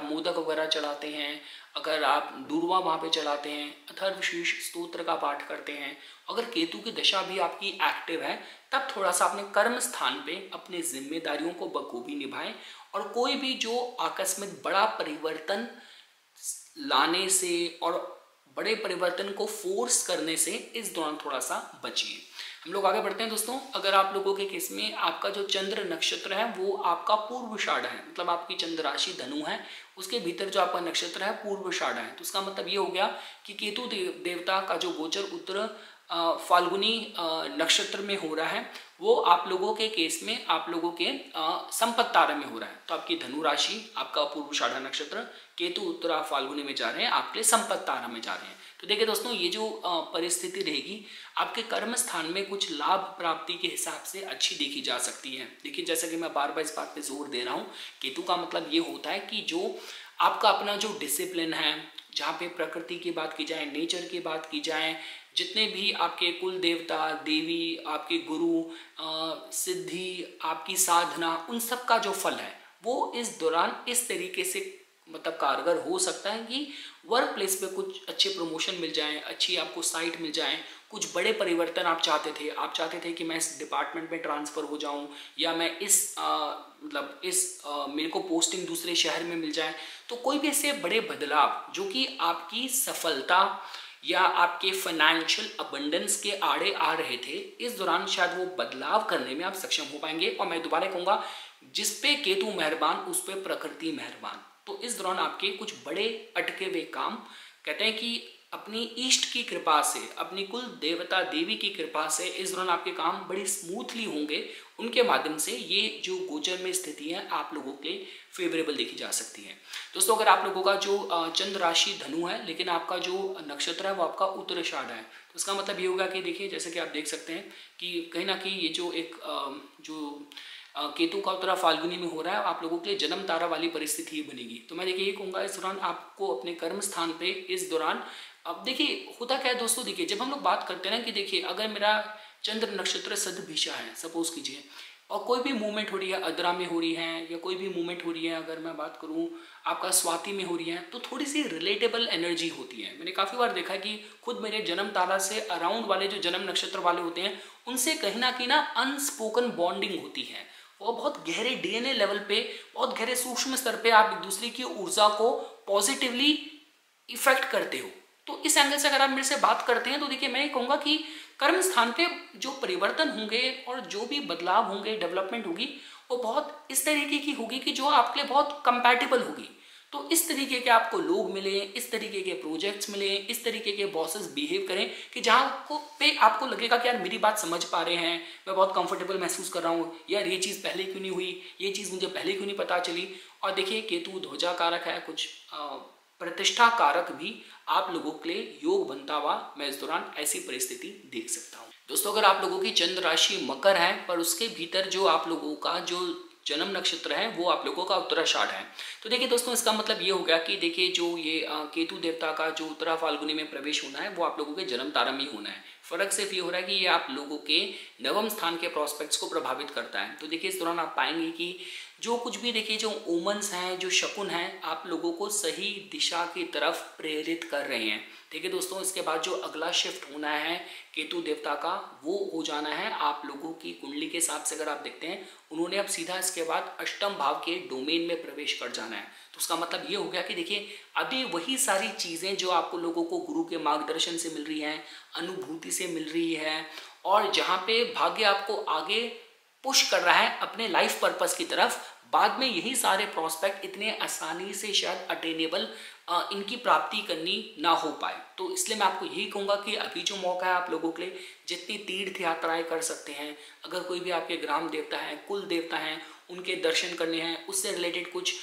A: मोदक वगैरह चढ़ाते हैं, अगर आप दूर्वा वहाँ पे चलाते हैं, अथर्वशीर्ष स्तोत्र का पाठ करते हैं, अगर केतु की दशा भी आपकी एक्टिव है, तब थोड़ा सा अपने कर्म स्थान पे अपने जिम्मेदारियों को बखूबी निभाएं और कोई भी जो आकस्मिक बड़ा परिवर्तन लाने से और बड़े परिवर्तन को फोर्स करने से इस दौरान थोड़ा सा बचिए। हम लोग आगे बढ़ते हैं दोस्तों। अगर आप लोगों के केस में आपका जो चंद्र नक्षत्र है वो आपका पूर्वाषाढ़ है, मतलब आपकी चंद्र राशि धनु है, उसके भीतर जो आपका नक्षत्र है पूर्वाषाढ़ है, तो उसका मतलब ये हो गया कि केतु देवता का जो गोचर उत्तर फाल्गुनी नक्षत्र में हो रहा है वो आप लोगों के केस में आप लोगों के संपत्ति तारा में हो रहा है। तो आपकी धनु राशि, आपका पूर्वाषाढ़ नक्षत्र, केतु उत्तरा फाल्गुनी में जा रहे हैं, आपके संपत्ति तारा में जा रहे हैं। तो देखिए दोस्तों, ये जो परिस्थिति रहेगी आपके कर्म स्थान में कुछ लाभ प्राप्ति के हिसाब से अच्छी देखी जा सकती है। देखिए, जैसा कि मैं बार बार इस बात पे जोर दे रहा हूँ, केतु का मतलब ये होता है कि जो आपका अपना जो डिसिप्लिन है, जहाँ पे प्रकृति की बात की जाए, नेचर की बात की जाए, जितने भी आपके कुल देवता देवी, आपके गुरु, सिद्धि, आपकी साधना, उन सब का जो फल है वो इस दौरान इस तरीके से मतलब कारगर हो सकता है कि वर्क प्लेस पे कुछ अच्छे प्रमोशन मिल जाए, अच्छी आपको साइट मिल जाए, कुछ बड़े परिवर्तन आप चाहते थे कि मैं इस डिपार्टमेंट में ट्रांसफ़र हो जाऊं, या मैं मेरे को पोस्टिंग दूसरे शहर में मिल जाए। तो कोई भी ऐसे बड़े बदलाव जो कि आपकी सफलता या आपके फाइनेंशियल अबंडेंस के आड़े आ रहे थे, इस दौरान शायद वो बदलाव करने में आप सक्षम हो पाएंगे। और मैं दोबारा कहूँगा, जिस पे केतु मेहरबान उस पे प्रकृति मेहरबान। तो इस दौरान आपके कुछ बड़े अटके हुए काम, कहते हैं कि अपनी इष्ट की कृपा से, अपनी कुल देवता देवी की कृपा से इस दौरान आपके काम बड़ी स्मूथली होंगे। उनके माध्यम से ये जो गोचर में स्थिति है आप लोगों के फेवरेबल देखी जा सकती है। दोस्तों, अगर आप लोगों का जो चंद्र राशि धनु है, लेकिन आपका जो नक्षत्र है वो आपका उत्तराषाढ़ है, तो इसका मतलब ये होगा कि देखिए, जैसे कि आप देख सकते हैं कि कहीं ना कहीं ये जो एक केतु का उत्तरा फाल्गुनी में हो रहा है, आप लोगों के लिए जन्म तारा वाली परिस्थिति ही बनेगी। तो मैं देखिए ये कहूँगा, इस दौरान आपको अपने कर्म स्थान पे इस दौरान, अब देखिए होता क्या है दोस्तों, देखिए जब हम लोग बात करते हैं ना कि देखिए अगर मेरा चंद्र नक्षत्र सदभिषा है, सपोज कीजिए, और कोई भी मूवमेंट हो रही है, अद्रा में हो रही है, या कोई भी मूवमेंट हो रही है, अगर मैं बात करूं आपका स्वाति में हो रही है, तो थोड़ी सी रिलेटेबल एनर्जी होती है। मैंने काफ़ी बार देखा कि खुद मेरे जन्म तारा से अराउंड वाले जो जन्म नक्षत्र वाले होते हैं, उनसे कहीं ना कहीं ना अनस्पोकन बॉन्डिंग होती है। वो बहुत गहरे डीएनए लेवल पे, बहुत गहरे सूक्ष्म स्तर पे आप एक दूसरे की ऊर्जा को पॉजिटिवली इफेक्ट करते हो। तो इस एंगल से अगर आप मेरे से बात करते हैं, तो देखिए मैं ये कहूँगा कि कर्म स्थान पे जो परिवर्तन होंगे और जो भी बदलाव होंगे, डेवलपमेंट होगी, वो बहुत इस तरीके की होगी कि जो आपके लिए बहुत कंपैटिबल होगी। तो इस तरीके के आपको लोग मिले, इस तरीके के प्रोजेक्ट्स मिले, इस तरीके के बॉसेस बिहेव करें कि जहाँ को पे आपको लगेगा कि यार मेरी बात समझ पा रहे हैं, मैं बहुत कंफर्टेबल महसूस कर रहा हूँ, यार ये चीज़ पहले क्यों नहीं हुई, ये चीज़ मुझे पहले क्यों नहीं पता चली। और देखिए केतु ध्वजा कारक है, कुछ प्रतिष्ठा कारक भी आप लोगों के लिए योग बनता हुआ मैं इस दौरान ऐसी परिस्थिति देख सकता हूँ। दोस्तों, अगर आप लोगों की चंद्र राशि मकर है, पर उसके भीतर जो आप लोगों का जो जन्म नक्षत्र है वो आप लोगों का उत्तराषाढ़ है, तो देखिए दोस्तों, इसका मतलब ये हो गया कि देखिए जो ये केतु देवता का जो उत्तरा फाल्गुनी में प्रवेश होना है वो आप लोगों के जन्म तारा में होना है। फर्क सिर्फ ये हो रहा है कि ये आप लोगों के नवम स्थान के प्रोस्पेक्ट्स को प्रभावित करता है। तो देखिए इस दौरान आप पाएंगे कि जो कुछ भी देखिए जो ओमन्स हैं, जो शकुन हैं, आप लोगों को सही दिशा की तरफ प्रेरित कर रहे हैं। ठीक है दोस्तों, इसके बाद जो अगला शिफ्ट होना है केतु देवता का, वो हो जाना है आप लोगों की कुंडली के हिसाब से। अगर आप देखते हैं, उन्होंने अब सीधा इसके बाद अष्टम भाव के डोमेन में प्रवेश कर जाना है। तो उसका मतलब ये हो गया कि देखिए अभी वही सारी चीज़ें जो आपको लोगों को गुरु के मार्गदर्शन से मिल रही हैं, अनुभूति से मिल रही है, और जहाँ पे भाग्य आपको आगे पुश कर रहा है अपने लाइफ पर्पस की तरफ, बाद में यही सारे प्रोस्पेक्ट इतने आसानी से शायद अटेनेबल इनकी प्राप्ति करनी ना हो पाए। तो इसलिए मैं आपको यही कहूँगा कि अभी जो मौका है आप लोगों के लिए, जितनी तीर्थ यात्राएं कर सकते हैं, अगर कोई भी आपके ग्राम देवता हैं, कुल देवता हैं, उनके दर्शन करने हैं, उससे रिलेटेड कुछ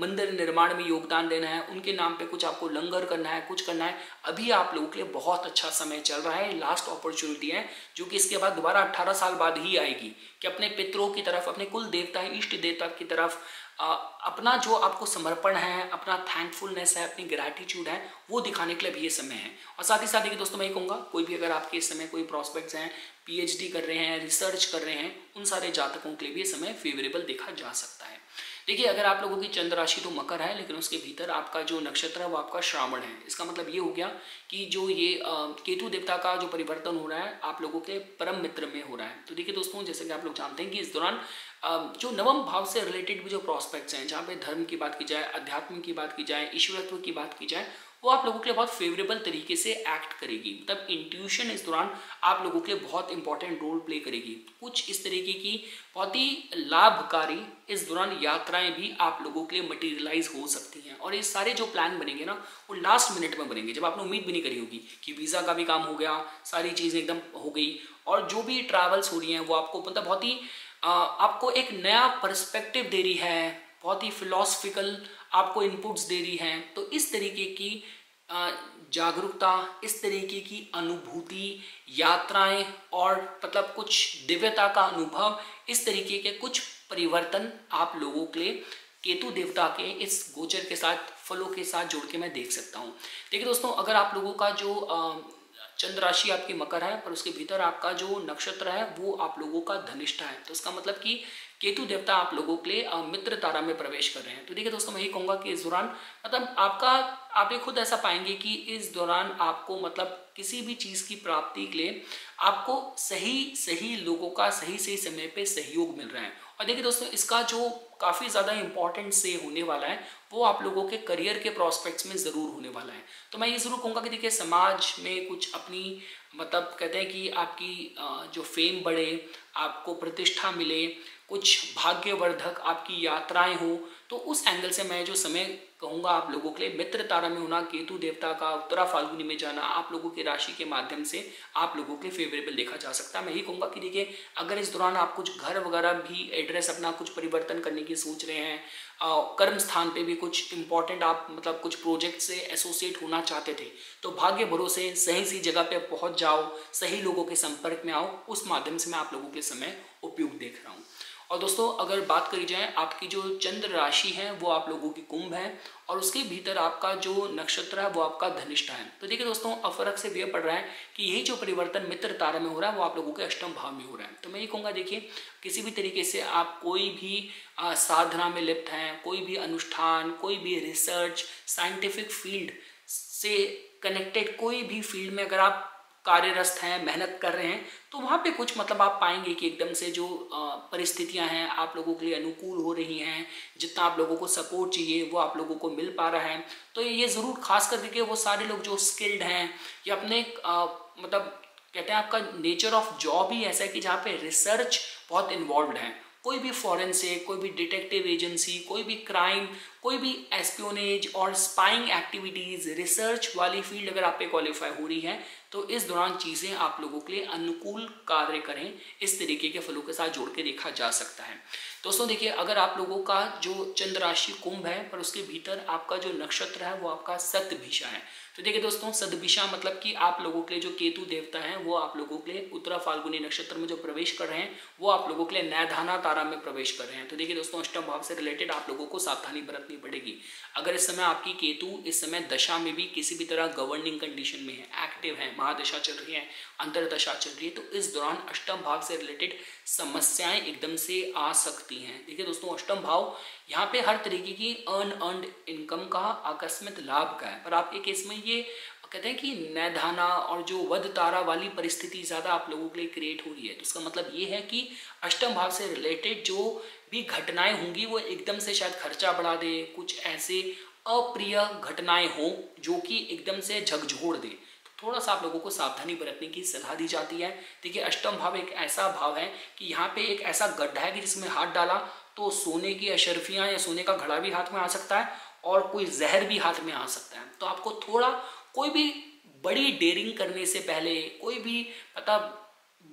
A: मंदिर निर्माण में योगदान देना है, उनके नाम पे कुछ आपको लंगर करना है, कुछ करना है, अभी आप लोगों के लिए बहुत अच्छा समय चल रहा है। लास्ट अपॉर्चुनिटी है जो कि इसके बाद दोबारा 18 साल बाद ही आएगी कि अपने पितरों की तरफ, अपने कुल देवता इष्ट देवता की तरफ अपना जो आपको समर्पण है, अपना थैंकफुलनेस है, अपनी ग्रैटिट्यूड है, वो दिखाने के लिए भी ये समय है। और साथ ही साथ देखिए दोस्तों, मैं ये कहूँगा कोई भी अगर आपके इस समय कोई प्रॉस्पेक्ट्स हैं, पीएचडी कर रहे हैं, रिसर्च कर रहे हैं, उन सारे जातकों के लिए भी ये समय फेवरेबल देखा जा सकता है। देखिए अगर आप लोगों की चंद्र राशि तो मकर है, लेकिन उसके भीतर आपका जो नक्षत्र है वो आपका श्रावण है। इसका मतलब ये हो गया कि जो ये केतु देवता का जो परिवर्तन हो रहा है आप लोगों के परम मित्र में हो रहा है। तो देखिए दोस्तों, जैसे कि आप लोग जानते हैं कि इस दौरान जो नवम भाव से रिलेटेड भी जो प्रॉस्पेक्ट्स हैं, जहाँ पे धर्म की बात की जाए, अध्यात्म की बात की जाए, ईश्वरत्व की बात की जाए, वो आप लोगों के लिए बहुत फेवरेबल तरीके से एक्ट करेगी। मतलब इंट्यूशन इस दौरान आप लोगों के लिए बहुत इंपॉर्टेंट रोल प्ले करेगी। कुछ इस तरीके की बहुत ही लाभकारी इस दौरान यात्राएं भी आप लोगों के लिए मटेरियलाइज हो सकती हैं। और ये सारे जो प्लान बनेंगे ना, वो लास्ट मिनट में बनेंगे, जब आपने उम्मीद भी नहीं करी होगी कि वीज़ा का भी काम हो गया, सारी चीज़ें एकदम हो गई, और जो भी ट्रैवल्स हो रही हैं वो आपको मतलब बहुत ही आपको एक नया पर्सपेक्टिव दे रही है, बहुत ही फिलॉसफिकल आपको इनपुट्स दे रही हैं। तो इस तरीके की जागरूकता, इस तरीके की अनुभूति, यात्राएं और मतलब कुछ दिव्यता का अनुभव, इस तरीके के कुछ परिवर्तन आप लोगों के लिए केतु देवता के इस गोचर के साथ, फलों के साथ जोड़ के मैं देख सकता हूँ। देखिए दोस्तों, अगर आप लोगों का जो चंद्र राशि आपकी मकर है, पर उसके भीतर आपका जो नक्षत्र है वो आप लोगों का धनिष्ठा है। तो इसका मतलब कि केतु देवता आप लोगों के लिए मित्र तारा में प्रवेश कर रहे हैं। तो देखिए दोस्तों, मैं यही कहूँगा कि इस दौरान मतलब आप ये खुद ऐसा पाएंगे कि इस दौरान आपको मतलब किसी भी चीज़ की प्राप्ति के लिए आपको सही सही लोगों का सही सही समय पे सहयोग मिल रहा है। और देखिए दोस्तों, इसका जो काफ़ी ज़्यादा इंपॉर्टेंट से होने वाला है वो आप लोगों के करियर के प्रोस्पेक्ट्स में ज़रूर होने वाला है। तो मैं ये ज़रूर कहूँगा कि देखिए, समाज में कुछ अपनी मतलब कहते हैं कि आपकी जो फेम बढ़े, आपको प्रतिष्ठा मिले, कुछ भाग्यवर्धक आपकी यात्राएं हो, तो उस एंगल से मैं जो समय कहूँगा आप लोगों के लिए मित्र तारा में होना, केतु देवता का उत्तरा फाल्गुनी में जाना आप लोगों की राशि के माध्यम से आप लोगों के लिए फेवरेबल देखा जा सकता है। मैं यही कहूँगा कि देखिए, अगर इस दौरान आप कुछ घर वगैरह भी एड्रेस अपना कुछ परिवर्तन करने की सोच रहे हैं, कर्म स्थान पे भी कुछ इंपॉर्टेंट आप मतलब कुछ प्रोजेक्ट से एसोसिएट होना चाहते थे, तो भाग्य भरोसे सही सी जगह पे पहुंच जाओ, सही लोगों के संपर्क में आओ, उस माध्यम से मैं आप लोगों के समय उपयुक्त देख रहा हूँ। और दोस्तों, अगर बात करी जाए, आपकी जो चंद्र राशि है वो आप लोगों की कुंभ है और उसके भीतर आपका जो नक्षत्र है वो आपका धनिष्ठा है। तो देखिए दोस्तों, अब फर्क से यह पड़ रहा है कि यही जो परिवर्तन मित्र तारा में हो रहा है वो आप लोगों के अष्टम भाव में हो रहा है। तो मैं ये कहूँगा, देखिए, किसी भी तरीके से आप कोई भी साधना में लिप्त हैं, कोई भी अनुष्ठान, कोई भी रिसर्च, साइंटिफिक फील्ड से कनेक्टेड कोई भी फील्ड में अगर आप कार्यरत हैं, मेहनत कर रहे हैं, तो वहाँ पे कुछ मतलब आप पाएंगे कि एकदम से जो परिस्थितियाँ हैं आप लोगों के लिए अनुकूल हो रही हैं, जितना आप लोगों को सपोर्ट चाहिए वो आप लोगों को मिल पा रहा है। तो ये ज़रूर खास कर देखिए, वो सारे लोग जो स्किल्ड हैं या अपने मतलब कहते हैं आपका नेचर ऑफ जॉब ही ऐसा है कि जहाँ पे रिसर्च बहुत इन्वॉल्व है। कोई भी फॉरेंसिक, कोई भी डिटेक्टिव एजेंसी, कोई भी क्राइम, कोई भी एस्पियोनेज और स्पाइंग एक्टिविटीज़, रिसर्च वाली फील्ड अगर आप पे क्वालिफाई हो रही है, तो इस दौरान चीज़ें आप लोगों के लिए अनुकूल कार्य करें, इस तरीके के फलों के साथ जोड़ के देखा जा सकता है। दोस्तों देखिए, अगर आप लोगों का जो चंद्र राशि कुंभ है पर उसके भीतर आपका जो नक्षत्र है वो आपका सतभिषा है। तो देखिए दोस्तों, सतभिषा मतलब कि आप लोगों के लिए जो केतु देवता हैं वो आप लोगों के लिए उत्तरा फाल्गुनी नक्षत्र में जो प्रवेश कर रहे हैं वो आप लोगों के लिए नैधाना तारा में प्रवेश कर रहे हैं। तो देखिए दोस्तों, अष्टम भाव से रिलेटेड आप लोगों को सावधानी बरतनी पड़ेगी। अगर इस समय आपकी केतु इस समय दशा में भी किसी भी तरह गवर्निंग कंडीशन में है, एक्टिव है, महादशा चल रही है, अंतरदशा चल रही है, तो इस दौरान अष्टम भाव से रिलेटेड समस्याएं एकदम से आ सकती हैं। देखिए दोस्तों, अष्टम भाव यहाँ पे हर तरीके की अर्नड इनकम का, आकस्मिक लाभ का है, पर आपके केस में ये कहते हैं कि नैधाना और जो वध तारा वाली परिस्थिति ज़्यादा आप लोगों के लिए क्रिएट हो रही है। तो इसका मतलब ये है कि अष्टम भाव से रिलेटेड जो भी घटनाएं होंगी वो एकदम से शायद खर्चा बढ़ा दे, कुछ ऐसे अप्रिय घटनाएं हो जो कि एकदम से झकझोर दे। थोड़ा सा आप लोगों को सावधानी बरतने की सलाह दी जाती है। देखिए, अष्टम भाव एक ऐसा भाव है कि यहाँ पे एक ऐसा गड्ढा है कि जिसमें हाथ डाला तो सोने की अशर्फियाँ या सोने का घड़ा भी हाथ में आ सकता है और कोई जहर भी हाथ में आ सकता है। तो आपको थोड़ा कोई भी बड़ी डेयरिंग करने से पहले, कोई भी मतलब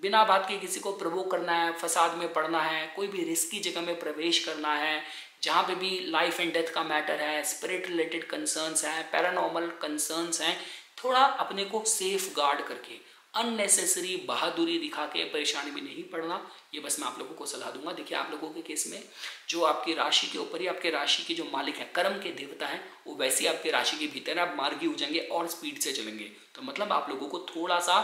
A: बिना बात के किसी को प्रवोक करना है, फसाद में पड़ना है, कोई भी रिस्की जगह में प्रवेश करना है जहाँ पे भी लाइफ एंड डेथ का मैटर है, स्पिरिट रिलेटेड कंसर्न्स हैं, पैरानॉर्मल कंसर्न्स हैं, थोड़ा अपने को सेफ गार्ड करके अननेसेसरी बहादुरी दिखा के परेशानी में नहीं पड़ना, ये बस मैं आप लोगों को सलाह दूंगा। देखिए, आप लोगों के केस में जो आपकी राशि के ऊपर ही आपके राशि के जो मालिक है, कर्म के देवता हैं, वो वैसे ही आपके राशि के भीतर आप मार्गी हो जाएंगे और स्पीड से चलेंगे। तो मतलब आप लोगों को थोड़ा सा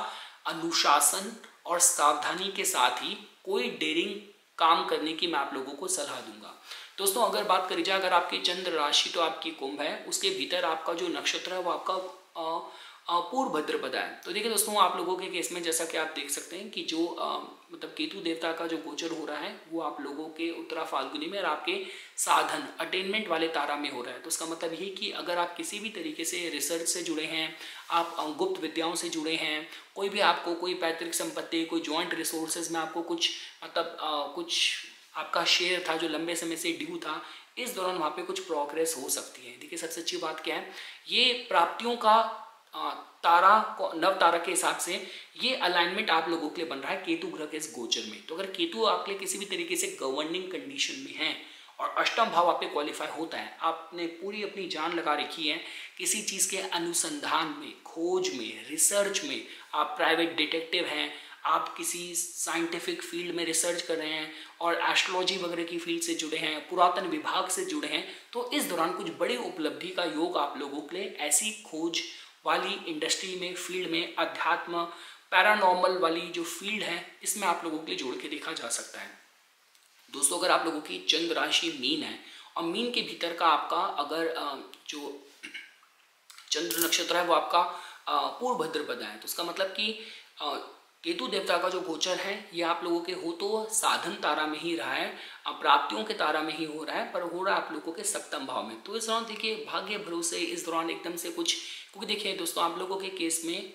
A: अनुशासन और सावधानी के साथ ही कोई डेयरिंग काम करने की मैं आप लोगों को सलाह दूंगा। दोस्तों, अगर बात करी जाए, अगर आपकी चंद्र राशि तो आपकी कुंभ है, उसके भीतर आपका जो नक्षत्र है वो आपका पूर्व भद्रपद है। तो देखिए दोस्तों, आप लोगों के केस में जैसा कि आप देख सकते हैं कि जो मतलब केतु देवता का जो गोचर हो रहा है वो आप लोगों के उत्तरा फाल्गुनी में और आपके साधन अटेनमेंट वाले तारा में हो रहा है। तो इसका मतलब ये कि अगर आप किसी भी तरीके से रिसर्च से जुड़े हैं, आप गुप्त विद्याओं से जुड़े हैं, कोई भी आपको कोई पैतृक संपत्ति, कोई जॉइंट रिसोर्सेज में आपको कुछ मतलब कुछ आपका शेयर था जो लंबे समय से ड्यू था, इस दौरान वहाँ पे कुछ प्रोग्रेस हो सकती है। देखिए, सबसे अच्छी बात क्या है, ये प्राप्तियों का तारा को नव तारा के हिसाब से ये अलाइनमेंट आप लोगों के लिए बन रहा है केतु ग्रह के इस गोचर में। तो अगर केतु आपके लिए किसी भी तरीके से गवर्निंग कंडीशन में है और अष्टम भाव आप पे क्वालिफाई होता है, आपने पूरी अपनी जान लगा रखी है किसी चीज़ के अनुसंधान में, खोज में, रिसर्च में, आप प्राइवेट डिटेक्टिव हैं, आप किसी साइंटिफिक फील्ड में रिसर्च कर रहे हैं और एस्ट्रोलॉजी वगैरह की फील्ड से जुड़े हैं, पुरातन विभाग से जुड़े हैं, तो इस दौरान कुछ बड़ी उपलब्धि का योग आप लोगों के लिए ऐसी खोज वाली इंडस्ट्री में, फील्ड में, अध्यात्म पैरानॉर्मल वाली जो फील्ड है, इसमें आप लोगों के लिए जोड़ के देखा जा सकता है। दोस्तों अगर आप लोगों की चंद्र राशि मीन है और मीन के भीतर का आपका अगर जो चंद्र नक्षत्र है वो आपका पूर्व भद्रपद है, तो उसका मतलब कि केतु देवता का जो गोचर है ये आप लोगों के हो तो साधन तारा में ही रहा है, प्राप्तियों के तारा में ही हो रहा है, पर हो रहा है आप लोगों के सप्तम भाव में। तो इस दौरान देखिए भाग्य भरोसे इस दौरान एकदम से कुछ, क्योंकि देखिए दोस्तों आप लोगों के केस में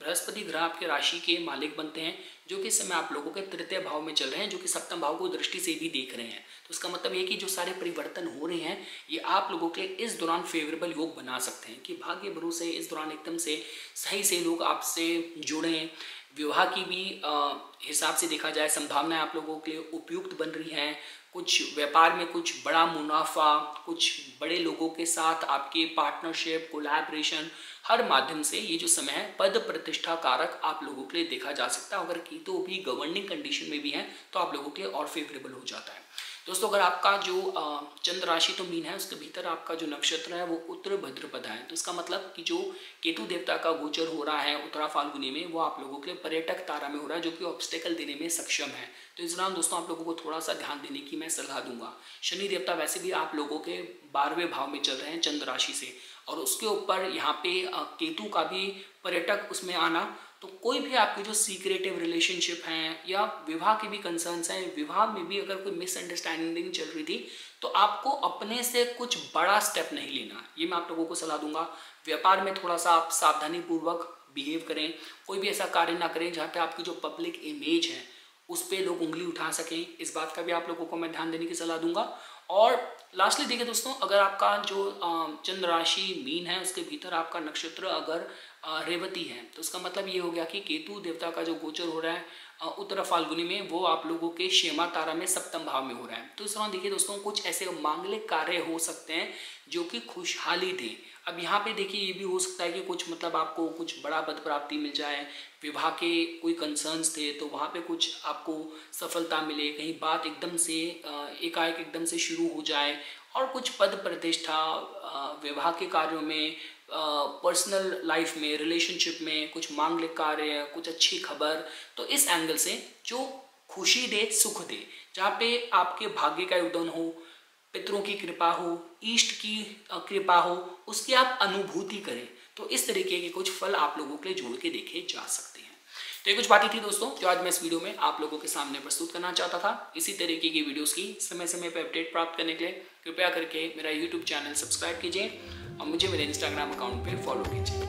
A: बृहस्पति ग्रह आपके राशि के मालिक बनते हैं, जो कि इस समय आप लोगों के तृतीय भाव में चल रहे हैं, जो कि सप्तम भाव को दृष्टि से भी देख रहे हैं। तो इसका मतलब ये कि जो सारे परिवर्तन हो रहे हैं ये आप लोगों के इस दौरान फेवरेबल योग बना सकते हैं कि भाग्य भरोसे इस दौरान एकदम से सही से लोग आपसे जुड़ें। विवाह की भी हिसाब से देखा जाए संभावनाएं आप लोगों के लिए उपयुक्त बन रही हैं। कुछ व्यापार में कुछ बड़ा मुनाफा, कुछ बड़े लोगों के साथ आपके पार्टनरशिप, कोलैबोरेशन, हर माध्यम से ये जो समय है पद प्रतिष्ठा कारक आप लोगों के लिए देखा जा सकता है। अगर केतु भी गवर्निंग कंडीशन में भी है तो आप लोगों के लिए और फेवरेबल हो जाता है। दोस्तों अगर आपका जो चंद्र राशि तो मीन है, उसके भीतर आपका जो नक्षत्र है वो उत्तर भद्रपद है, तो इसका मतलब कि जो केतु देवता का गोचर हो रहा है उत्तरा फाल्गुनी में वो आप लोगों के लिए पर्यटक तारा में हो रहा है, जो कि ऑब्स्टेकल देने में सक्षम है। तो इस दौरान दोस्तों आप लोगों को थोड़ा सा ध्यान देने की मैं सलाह दूंगा। शनि देवता वैसे भी आप लोगों के 12वें भाव में चल रहे हैं चंद्र राशि से, और उसके ऊपर यहाँ पे केतु का भी पर्यटक उसमें आना, तो कोई भी आपके जो सीक्रेटिव रिलेशनशिप हैं या विवाह के भी कंसर्न्स हैं, विवाह में भी अगर कोई मिसअंडरस्टैंडिंग चल रही थी तो आपको अपने से कुछ बड़ा स्टेप नहीं लेना, ये मैं आप लोगों को सलाह दूंगा। व्यापार में थोड़ा सा आप सावधानी पूर्वक बिहेव करें, कोई भी ऐसा कार्य ना करें जहाँ पे आपकी जो पब्लिक इमेज है उस पर लोग उंगली उठा सकें, इस बात का भी आप लोगों को मैं ध्यान देने की सलाह दूंगा। और लास्टली देखिए दोस्तों, अगर आपका जो चंद्र राशि मीन है उसके भीतर आपका नक्षत्र अगर रेवती है, तो उसका मतलब ये हो गया कि केतु देवता का जो गोचर हो रहा है उत्तर फाल्गुनी में वो आप लोगों के क्षेमा तारा में सप्तम भाव में हो रहा है। तो इस दौरान देखिए दोस्तों कुछ ऐसे मांगलिक कार्य हो सकते हैं जो कि खुशहाली दें। अब यहाँ पे देखिए ये भी हो सकता है कि कुछ मतलब आपको कुछ बड़ा पद प्राप्ति मिल जाए, विवाह के कोई कंसर्न्स थे तो वहाँ पे कुछ आपको सफलता मिले, कहीं बात एकदम से एकाएक एकदम से शुरू हो जाए, और कुछ पद प्रतिष्ठा, विवाह के कार्यों में, पर्सनल लाइफ में, रिलेशनशिप में कुछ मांगलिक कार्य, कुछ अच्छी खबर। तो इस एंगल से जो खुशी दे, सुख दे, जहाँ पे आपके भाग्य का योगदान हो, पितरों की कृपा हो, ईष्ट की कृपा हो, उसकी आप अनुभूति करें, तो इस तरीके के कुछ फल आप लोगों के लिए जोड़ के देखे जा सकते हैं। तो ये कुछ बातें थी दोस्तों जो आज मैं इस वीडियो में आप लोगों के सामने प्रस्तुत करना चाहता था। इसी तरीके की वीडियोस की समय समय पर अपडेट प्राप्त करने के लिए कृपया करके मेरा यूट्यूब चैनल सब्सक्राइब कीजिए और मुझे मेरे इंस्टाग्राम अकाउंट पे फॉलो कीजिए।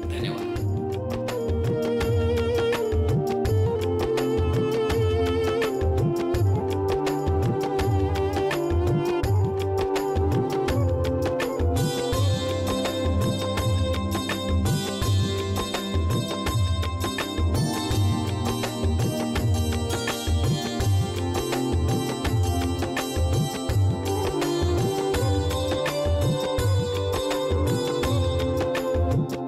A: धन्यवाद।